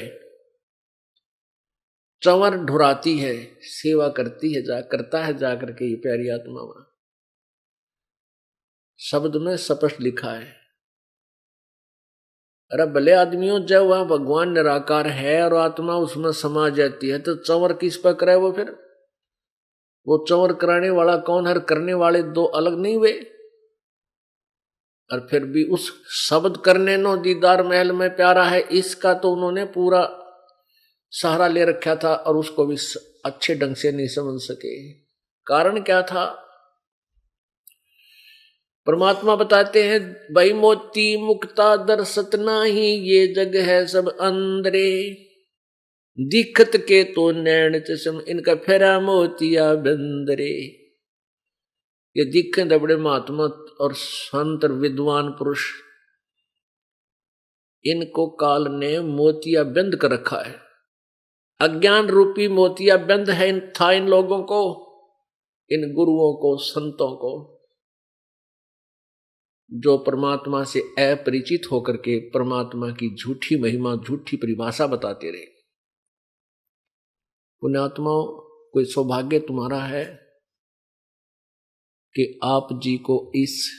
Speaker 1: चंवर ढुराती है, सेवा करती है, करता है जा करके ये प्यारी आत्मा। वहां शब्द में स्पष्ट लिखा है, अरे भले आदमियों, जब वहां भगवान निराकार है और आत्मा उसमें समा जाती है तो चंवर किस पर करे वो? फिर वो चंवर कराने वाला कौन है? करने वाले दो अलग नहीं हुए? और फिर भी उस शब्द करने नो दीदार महल में प्यारा है, इसका तो उन्होंने पूरा सहारा ले रखा था और उसको भी अच्छे ढंग से नहीं समझ सके। कारण क्या था? परमात्मा बताते हैं, भाई मोती मुक्ता दर्शत नाही, ये जग है सब अंदरे, दिखत के तो नैन चश्म, इनका फेरा मोतिया बंदरे। ये दिखे तो बड़े महात्मा और संत विद्वान पुरुष, इनको काल ने मोतिया बंद कर रखा है। अज्ञान रूपी मोतिया बंद है था इन लोगों को, इन गुरुओं को, संतों को, जो परमात्मा से अपरिचित होकर के परमात्मा की झूठी महिमा, झूठी परिभाषा बताते रहे। पुण्यात्माओं, कोई सौभाग्य तुम्हारा है कि आप जी को इस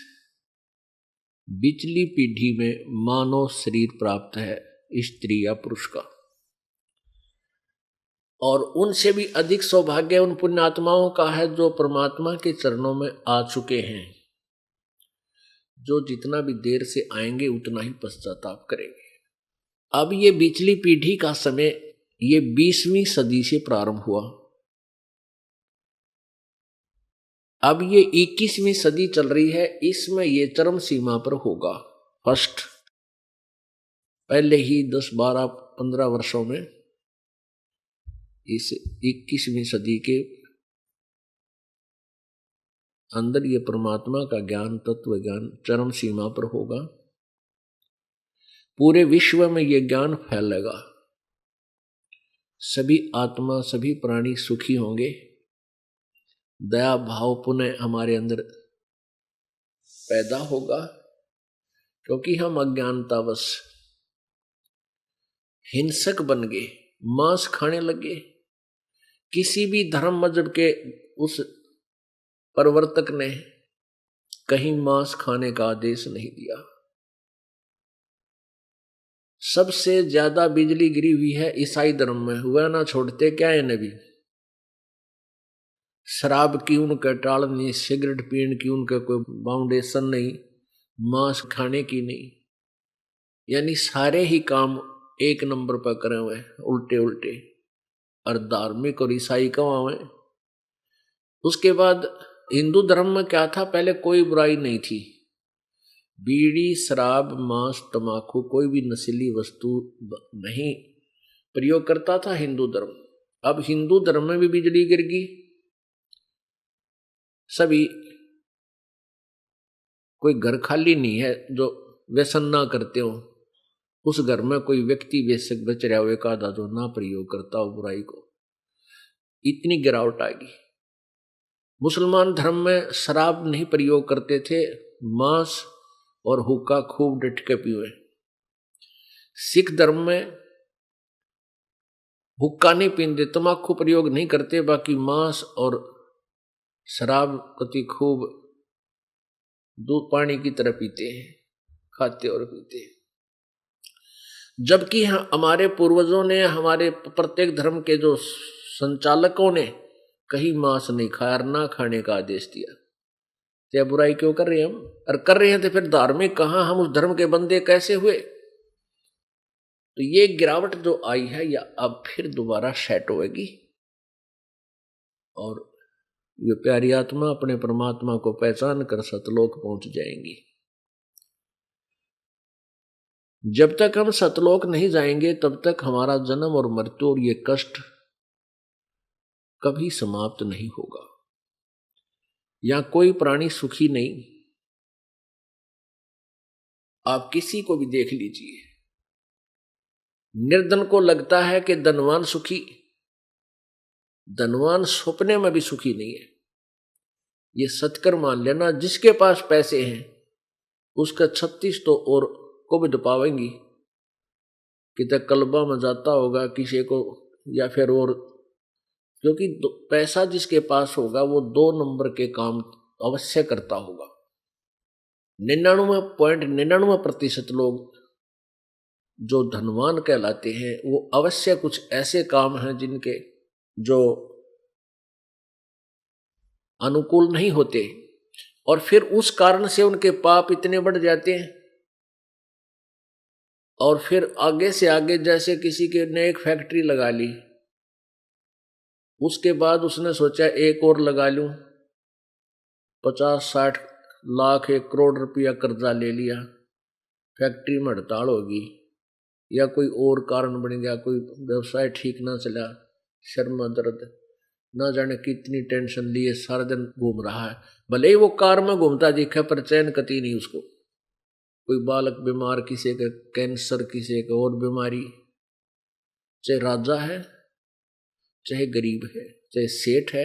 Speaker 1: बिचली पीढ़ी में मानव शरीर प्राप्त है, स्त्री या पुरुष का। और उनसे भी अधिक सौभाग्य उन पुण्यात्माओं का है जो परमात्मा के चरणों में आ चुके हैं, जो जितना भी देर से आएंगे उतना ही पश्चाताप करेंगे। अब ये बिचली पीढ़ी का समय, ये 20वीं सदी से प्रारंभ हुआ, अब ये 21वीं सदी चल रही है, इसमें ये चरम सीमा पर होगा। फर्स्ट पहले ही 10, 12, 15 वर्षों में इस 21वीं सदी के अंदर ये परमात्मा का ज्ञान, तत्व ज्ञान चरम सीमा पर होगा। पूरे विश्व में ये ज्ञान फैलेगा, सभी आत्मा, सभी प्राणी सुखी होंगे, दया भाव पुनः हमारे अंदर पैदा होगा, क्योंकि हम अज्ञानतावश हिंसक बन गए, मांस खाने लगे। किसी भी धर्म मजहब के उस प्रवर्तक ने कहीं मांस खाने का आदेश नहीं दिया। सबसे ज्यादा बिजली गिरी हुई है ईसाई धर्म में, हुआ ना छोड़ते क्या है नबी। शराब की उनका टाल नहीं, सिगरेट पीने की उनका कोई बाउंडेशन नहीं, मांस खाने की नहीं, यानी सारे ही काम एक नंबर पर करे हुए उल्टे उल्टे, और धार्मिक और ईसाई कमावे। उसके बाद हिंदू धर्म में क्या था? पहले कोई बुराई नहीं थी, बीड़ी, शराब, मांस, तंबाकू, कोई भी नशीली वस्तु नहीं प्रयोग करता था हिंदू धर्म। अब हिंदू धर्म में भी बिजली गिर गई, सभी, कोई घर खाली नहीं है जो व्यसन ना करते हो। उस घर में कोई व्यक्ति बेशक बच रहा हो, एक आधा जो ना प्रयोग करता हो बुराई को। इतनी गिरावट आ गई। मुसलमान धर्म में शराब नहीं प्रयोग करते थे, मांस और हुक्का खूब डट के पीवे। सिख धर्म में हुक्का नहीं पीते, तंबाकू प्रयोग नहीं करते, बाकी मांस और शराब कति खूब दूध पानी की तरह पीते हैं, खाते और पीते हैं। जबकि हमारे पूर्वजों ने, हमारे प्रत्येक धर्म के जो संचालकों ने कहीं मांस नहीं खाया और ना खाने का आदेश दिया। क्या बुराई क्यों कर रहे हैं हम? और कर रहे हैं तो फिर धार्मिक कहां, हम उस धर्म के बंदे कैसे हुए? तो ये गिरावट जो आई है या अब फिर दोबारा सेट होगी, और ये प्यारी आत्मा अपने परमात्मा को पहचान कर सतलोक पहुंच जाएंगी। जब तक हम सतलोक नहीं जाएंगे तब तक हमारा जन्म और मृत्यु और ये कष्ट कभी समाप्त नहीं होगा। यहां कोई प्राणी सुखी नहीं। आप किसी को भी देख लीजिए, निर्धन को लगता है कि धनवान सुखी, धनवान सपने में भी सुखी नहीं है। ये सतकर मान लेना, जिसके पास पैसे हैं उसका 36 तो और कुबद पावेंगी, कितने कल्बा में जाता होगा किसी को, या फिर और, क्योंकि पैसा जिसके पास होगा वो 2 नंबर के काम अवश्य करता होगा। 99.99% लोग जो धनवान कहलाते हैं वो अवश्य कुछ ऐसे काम हैं जिनके जो अनुकूल नहीं होते, और फिर उस कारण से उनके पाप इतने बढ़ जाते हैं। और फिर आगे से आगे, जैसे किसी के ने एक फैक्ट्री लगा ली, उसके बाद उसने सोचा एक और लगा लूं, 50-60 लाख 1 करोड़ रुपया कर्जा ले लिया, फैक्ट्री में हड़ताल होगी या कोई और कारण बन गया, कोई व्यवसाय ठीक ना चला, सिर में दर्द, ना जाने कितनी टेंशन लिए सारा दिन घूम रहा है, भले ही वो कार में घूमता दिखे पर चैन कती नहीं उसको। कोई बालक बीमार, किसी का कैंसर, किसी का और बीमारी, चाहे राजा है चाहे गरीब है, चाहे सेठ है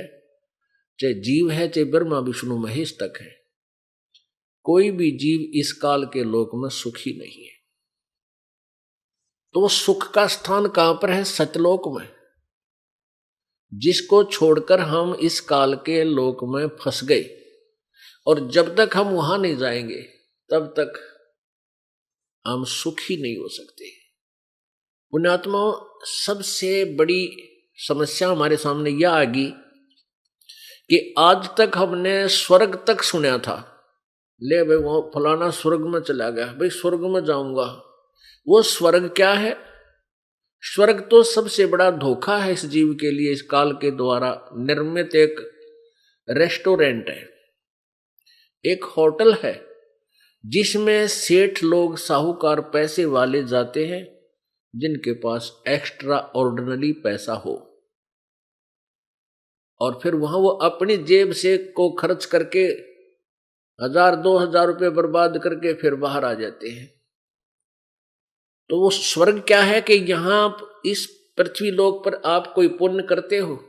Speaker 1: चाहे जीव है, चाहे ब्रह्मा विष्णु महेश तक है, कोई भी जीव इस काल के लोक में सुखी नहीं है। तो वो सुख का स्थान कहां पर है? सतलोक में, जिसको छोड़कर हम इस काल के लोक में फंस गए। और जब तक हम वहां नहीं जाएंगे तब तक हम सुखी नहीं हो सकते। पुण्यात्मा, सबसे बड़ी समस्या हमारे सामने यह आ गई कि आज तक हमने स्वर्ग तक सुना था, ले भाई वो फलाना स्वर्ग में चला गया, भाई स्वर्ग में जाऊंगा। वो स्वर्ग क्या है? स्वर्ग तो सबसे बड़ा धोखा है इस जीव के लिए, इस काल के द्वारा निर्मित एक रेस्टोरेंट है, एक होटल है, जिसमें सेठ लोग, साहूकार, पैसे वाले जाते हैं, जिनके पास एक्स्ट्रा ऑर्डिनरी पैसा हो, और फिर वहां वो अपनी जेब से को खर्च करके 1000-2000 रुपये बर्बाद करके फिर बाहर आ जाते हैं। तो वो स्वर्ग क्या है कि यहां इस पृथ्वी लोक पर आप कोई पुण्य करते हो,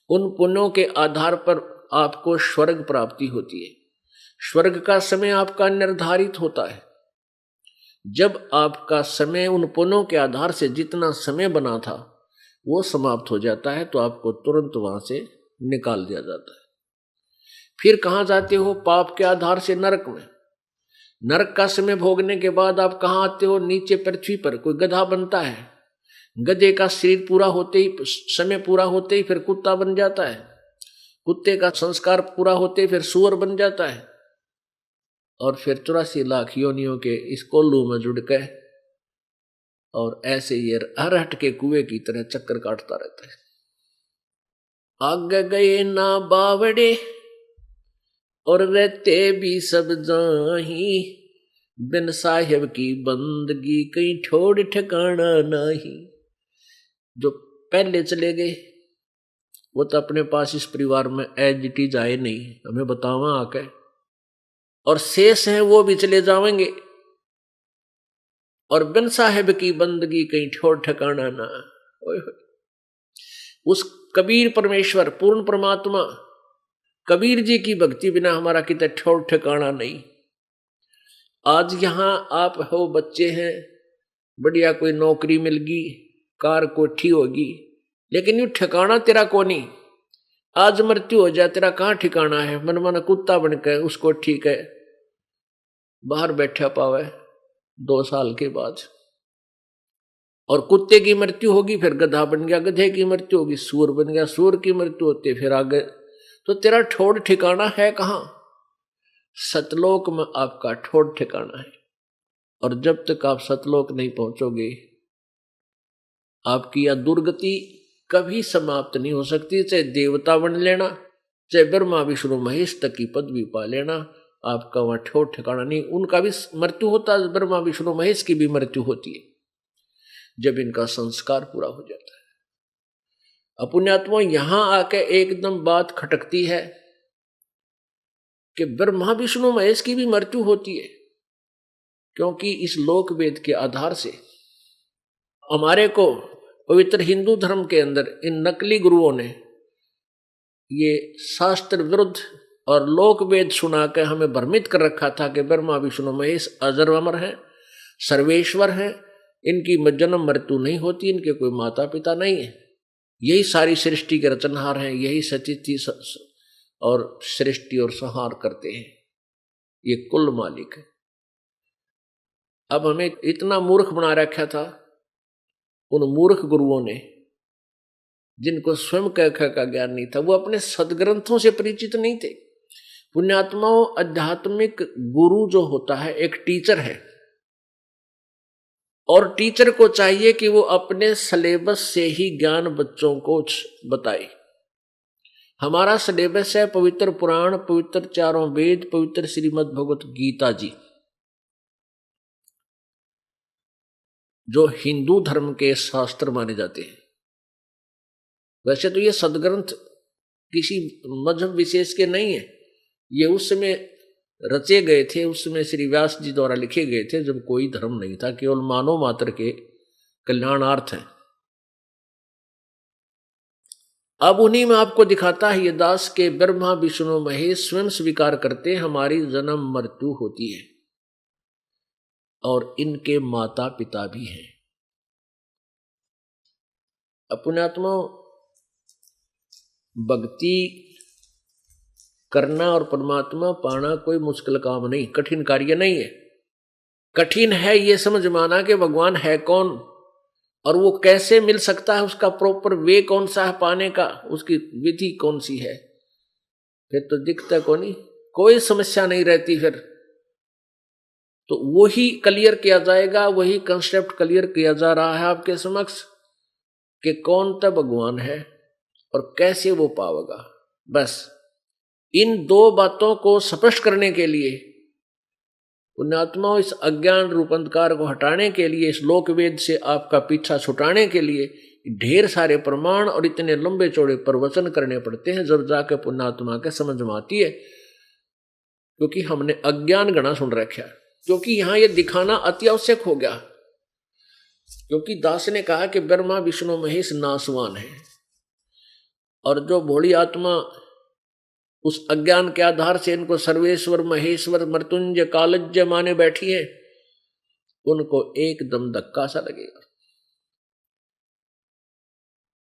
Speaker 1: उन पुण्यों के आधार पर आपको स्वर्ग प्राप्ति होती है। स्वर्ग का समय आपका निर्धारित होता है। जब आपका समय उन पुण्यों के आधार से जितना समय बना था वो समाप्त हो जाता है, तो आपको तुरंत वहां से निकाल दिया जाता है। फिर कहां जाते हो? पाप के आधार से नरक में। नरक का समय भोगने के बाद आप कहां आते हो? नीचे पृथ्वी पर। कोई गधा बनता है, गधे का शरीर पूरा होते ही, समय पूरा होते ही फिर कुत्ता बन जाता है, कुत्ते का संस्कार पूरा होते ही फिर सूअर बन जाता है, और फिर 84 लाख योनियों के इस कोल्लू में जुड़ के और ऐसे ये अरहट के कुएं की तरह चक्कर काटता रहता है। आगे गए ना बावड़े और रहते भी सब जाही, बिन साहिब की बंदगी कहीं ठोड़ ठिकाना नहीं। जो पहले चले गए वो तो अपने पास इस परिवार में एज इट इज आए नहीं, हमें बतावा आके, और शेष हैं वो भी चले जाएंगे, और बिन साहिब की बंदगी कहीं ठोड़ ठिकाना ना। उस कबीर परमेश्वर, पूर्ण परमात्मा कबीर जी की भक्ति बिना हमारा कितना ठोड़ ठिकाना नहीं। आज यहां आप हो, बच्चे हैं, बढ़िया कोई नौकरी मिल गई, कार कोठी होगी, लेकिन यूं ठिकाना तेरा को नहीं। आज मृत्यु हो जाए, तेरा कहां ठिकाना है? मन मन कुत्ता बनकर उसको ठीक है बाहर बैठा पावे 2 साल के बाद, और कुत्ते की मृत्यु होगी फिर गधा बन गया, गधे की मृत्यु होगी सूअर बन गया, सूअर की मृत्यु होती फिर आगे। तो तेरा ठोड़ ठिकाना है कहां? सतलोक में आपका ठोड़ ठिकाना है। और जब तक आप सतलोक नहीं पहुंचोगे, आपकी यह दुर्गति कभी समाप्त नहीं हो सकती। चाहे देवता बन लेना, चाहे ब्रह्मा विष्णु महेश तक की पदवी पा लेना, आपका वहां ठोड़ ठिकाना नहीं। उनका भी मृत्यु होता है, ब्रह्मा विष्णु महेश की भी मृत्यु होती है जब इनका संस्कार पूरा हो जाता है। अपुण्यात्मा, यहां आके एकदम बात खटकती है कि ब्रह्मा विष्णु महेश की भी मृत्यु होती है, क्योंकि इस लोक वेद के आधार से हमारे को पवित्र हिंदू धर्म के अंदर इन नकली गुरुओं ने ये शास्त्र विरुद्ध और लोक वेद सुनाकर हमें भ्रमित कर रखा था कि ब्रह्मा विष्णु महेश अजर अमर हैं, सर्वेश्वर हैं, इनकी जन्म मृत्यु नहीं होती, इनके कोई माता पिता नहीं है, यही सारी सृष्टि के रचनहार हैं, यही सचिति और सृष्टि और संहार करते हैं, ये कुल मालिक है। अब हमें इतना मूर्ख बना रखा था उन मूर्ख गुरुओं ने, जिनको स्वयं क का ज्ञान नहीं था, वो अपने सदग्रंथों से परिचित नहीं थे। पुण्यात्माओं, आध्यात्मिक गुरु जो होता है एक टीचर है, और टीचर को चाहिए कि वो अपने सिलेबस से ही ज्ञान बच्चों को बताए। हमारा सिलेबस है पवित्र पुराण, पवित्र चारों वेद, पवित्र श्रीमद् भगवत गीता जी, जो हिंदू धर्म के शास्त्र माने जाते हैं। वैसे तो ये सदग्रंथ किसी मजहब विशेष के नहीं है, ये उस समय रचे गए थे, उस समय श्री व्यास जी द्वारा लिखे गए थे जब कोई धर्म नहीं था, केवल मानव मात्र के कल्याणार्थ है। अब उन्हीं में आपको दिखाता है ये दास के ब्रह्मा विष्णु महेश स्वयं स्वीकार करते हमारी जन्म मृत्यु होती है, और इनके माता पिता भी हैं। अपनात्मा भक्ति करना और परमात्मा पाना कोई मुश्किल काम नहीं, कठिन कार्य नहीं है। कठिन है ये समझ माना कि भगवान है कौन और वो कैसे मिल सकता है, उसका प्रॉपर वे कौन सा है पाने का, उसकी विधि कौन सी है। फिर तो दिखता को नहीं, कोई समस्या नहीं रहती। फिर तो वही क्लियर किया जाएगा, वही कंसेप्ट क्लियर किया जा रहा है आपके समक्ष कि कौन सा भगवान है और कैसे वो पावेगा। बस इन दो बातों को स्पष्ट करने के लिए, पुण्यात्माओं, इस अज्ञान रूप अंधकार को हटाने के लिए, इस लोक वेद से आपका पीछा छुटाने के लिए ढेर सारे प्रमाण और इतने लंबे चौड़े प्रवचन करने पड़ते हैं, जब जाके पुण्यात्मा के समझ में आती है। क्योंकि हमने अज्ञान गणा सुन रखा, क्योंकि यहां ये दिखाना अति आवश्यक हो गया। क्योंकि दास ने कहा कि ब्रह्मा विष्णु महेश नासवान है, और जो भोली आत्मा उस अज्ञान के आधार से इनको सर्वेश्वर महेश्वर मृत्युंजय कालज्य माने बैठी है, उनको एकदम धक्का सा लगेगा,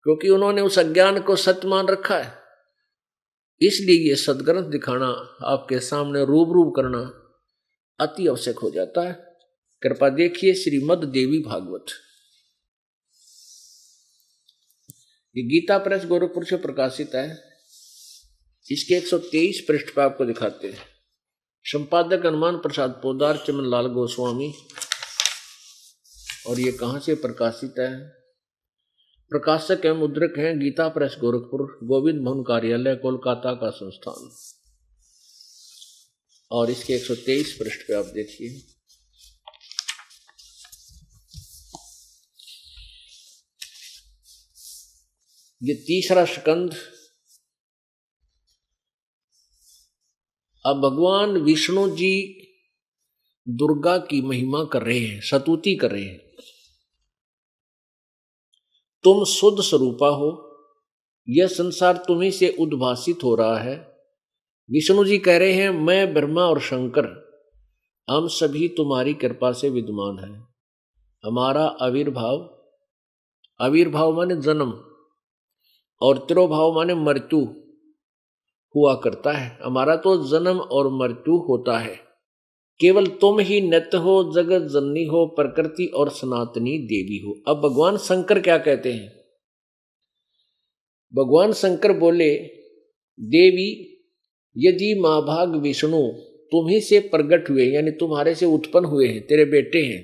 Speaker 1: क्योंकि उन्होंने उस अज्ञान को सत्य मान रखा है। इसलिए ये सदग्रंथ दिखाना, आपके सामने रूबरू करना अति आवश्यक हो जाता है। कृपा देखिए श्रीमद् देवी भागवत, ये गीता प्रेस गोरखपुर से प्रकाशित है। इसके 123 पृष्ठ पर आपको दिखाते हैं। संपादक हनुमान प्रसाद पोदार, चमन लाल गोस्वामी। और ये कहाँ से प्रकाशित है? प्रकाशक एवं मुद्रक हैं गीता प्रेस गोरखपुर, गोविंद भवन कार्यालय, कोलकाता का संस्थान। और इसके 123 पृष्ठ पे आप देखिए, ये तीसरा स्कंद। अब भगवान विष्णु जी दुर्गा की महिमा कर रहे हैं, स्तुति कर रहे हैं। तुम शुद्ध स्वरूपा हो, यह संसार तुम्ही से उद्भासित हो रहा है। विष्णु जी कह रहे हैं, मैं ब्रह्मा और शंकर हम सभी तुम्हारी कृपा से विद्यमान है। हमारा आविर्भाव, आविर्भाव माने जन्म, और तिरोभाव माने मृत्यु हुआ करता है। हमारा तो जन्म और मृत्यु होता है। केवल तुम ही नित्य हो, जगत जननी हो, प्रकृति और सनातनी देवी हो। अब भगवान शंकर क्या कहते हैं? भगवान शंकर बोले, देवी यदि महाभाग विष्णु तुम्ही से प्रकट हुए, यानी तुम्हारे से उत्पन्न हुए हैं, तेरे बेटे हैं,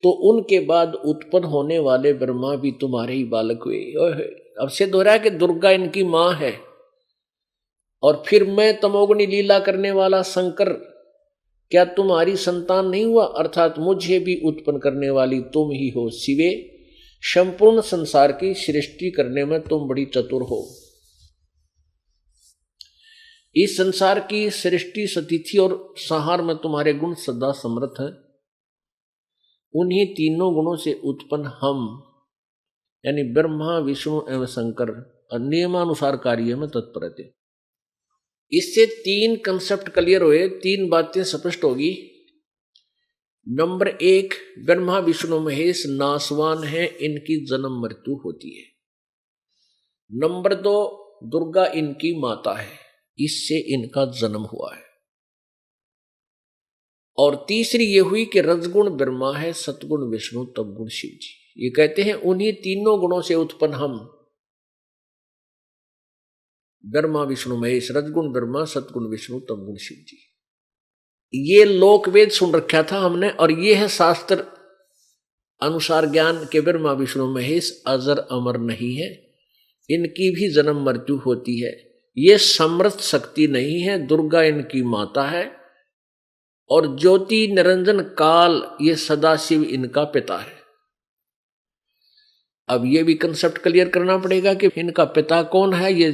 Speaker 1: तो उनके बाद उत्पन्न होने वाले ब्रह्मा भी तुम्हारे ही बालक हुए। अब सिद्ध हो रहा है कि दुर्गा इनकी मां है, और फिर मैं तमोगुणी लीला करने वाला शंकर क्या तुम्हारी संतान नहीं हुआ? अर्थात मुझे भी उत्पन्न करने वाली तुम ही हो शिवे। संपूर्ण संसार की सृष्टि करने में तुम बड़ी चतुर हो। इस संसार की सृष्टि, स्थिति और संहार में तुम्हारे गुण सदा समर्थ हैं। उन्हीं तीनों गुणों से उत्पन्न हम, यानी ब्रह्मा विष्णु एवं शंकर, नियमानुसार कार्य में तत्पर रहते। इससे तीन कंसेप्ट क्लियर हुए, तीन बातें स्पष्ट होगी। नंबर 1, ब्रह्मा विष्णु महेश नासवान है, इनकी जन्म मृत्यु होती है। नंबर 2, दुर्गा इनकी माता है, इससे इनका जन्म हुआ है। और तीसरी ये हुई कि रजगुण ब्रह्मा है, सतगुण विष्णु, तपगुण शिव जी। ये कहते हैं उन्हीं तीनों गुणों से उत्पन्न हम, ब्रह्मा विष्णु महेश, रजगुण ब्रह्मा, सतगुण विष्णु, तपगुण शिव जी। ये लोकवेद सुन रखा था हमने, और ये है शास्त्र अनुसार ज्ञान के ब्रह्मा विष्णु महेश अजर अमर नहीं है, इनकी भी जन्म मृत्यु होती है। ये समर्थ शक्ति नहीं है, दुर्गा इनकी माता है, और ज्योति निरंजन काल ये सदाशिव इनका पिता है। अब ये भी कंसेप्ट क्लियर करना पड़ेगा कि इनका पिता कौन है। ये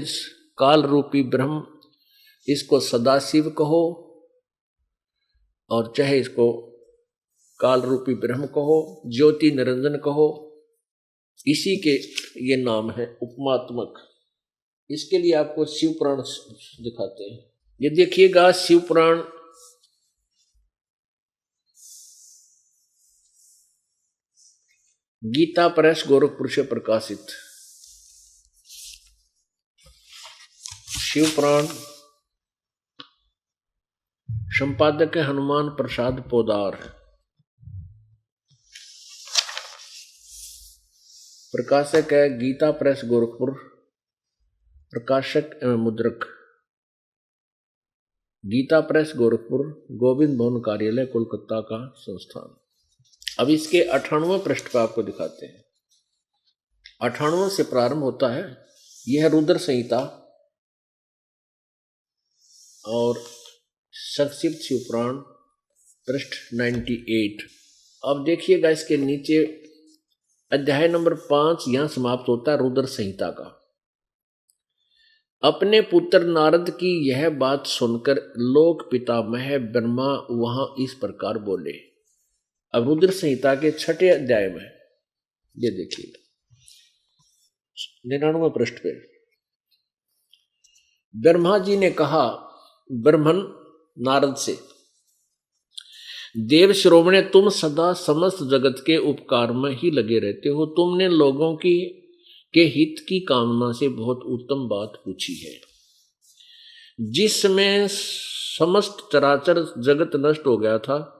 Speaker 1: काल रूपी ब्रह्म, इसको सदाशिव कहो और चाहे इसको काल रूपी ब्रह्म कहो, ज्योति निरंजन कहो, इसी के ये नाम है उपमात्मक। इसके लिए आपको शिव पुराण दिखाते हैं। ये देखिएगा शिव पुराण गीता प्रेस गोरखपुर से प्रकाशित शिव पुराण, संपादक है हनुमान प्रसाद पोदार, प्रकाशक है गीता प्रेस गोरखपुर, प्रकाशक एवं मुद्रक गीता प्रेस गोरखपुर, गोविंद भवन कार्यालय कोलकाता का संस्थान। अब इसके 98वें पृष्ठ पर आपको दिखाते हैं। 98 से प्रारंभ होता है। यह है रुद्र संहिता और संक्षिप्त शिव पुराण पृष्ठ 98। अब देखिएगा इसके नीचे अध्याय नंबर 5 यहां समाप्त होता है रुद्र संहिता का। अपने पुत्र नारद की यह बात सुनकर लोक पितामह ब्रह्मा वहां इस प्रकार बोले। अब रुद्र संहिता के 6ठे अध्याय में ये देखिए 99वें पृष्ठ पे ब्रह्मा जी ने कहा ब्रह्मन नारद से, देव श्रोमणे, तुम सदा समस्त जगत के उपकार में ही लगे रहते हो। तुमने लोगों की के हित की कामना से बहुत उत्तम बात पूछी है। जिसमें समस्त चराचर जगत नष्ट हो गया था,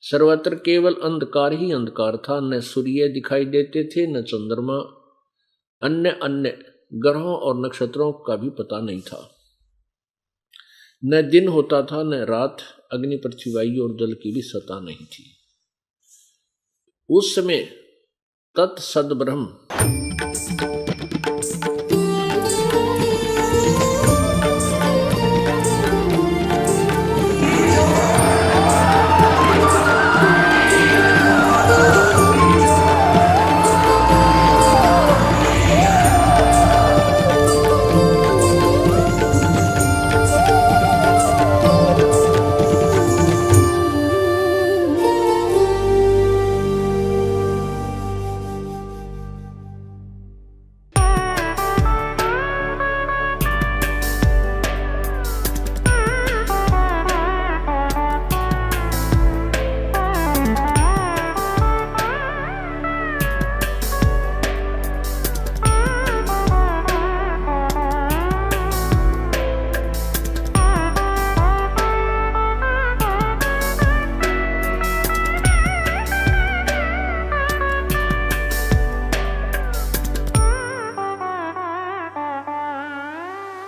Speaker 1: सर्वत्र केवल अंधकार ही अंधकार था। न सूर्य दिखाई देते थे, न चंद्रमा, अन्य अन्य ग्रहों और नक्षत्रों का भी पता नहीं था। न दिन होता था न रात, अग्नि पृथ्वी वायु और जल की भी सत्ता नहीं थी। उस समय तत्सद ब्रह्म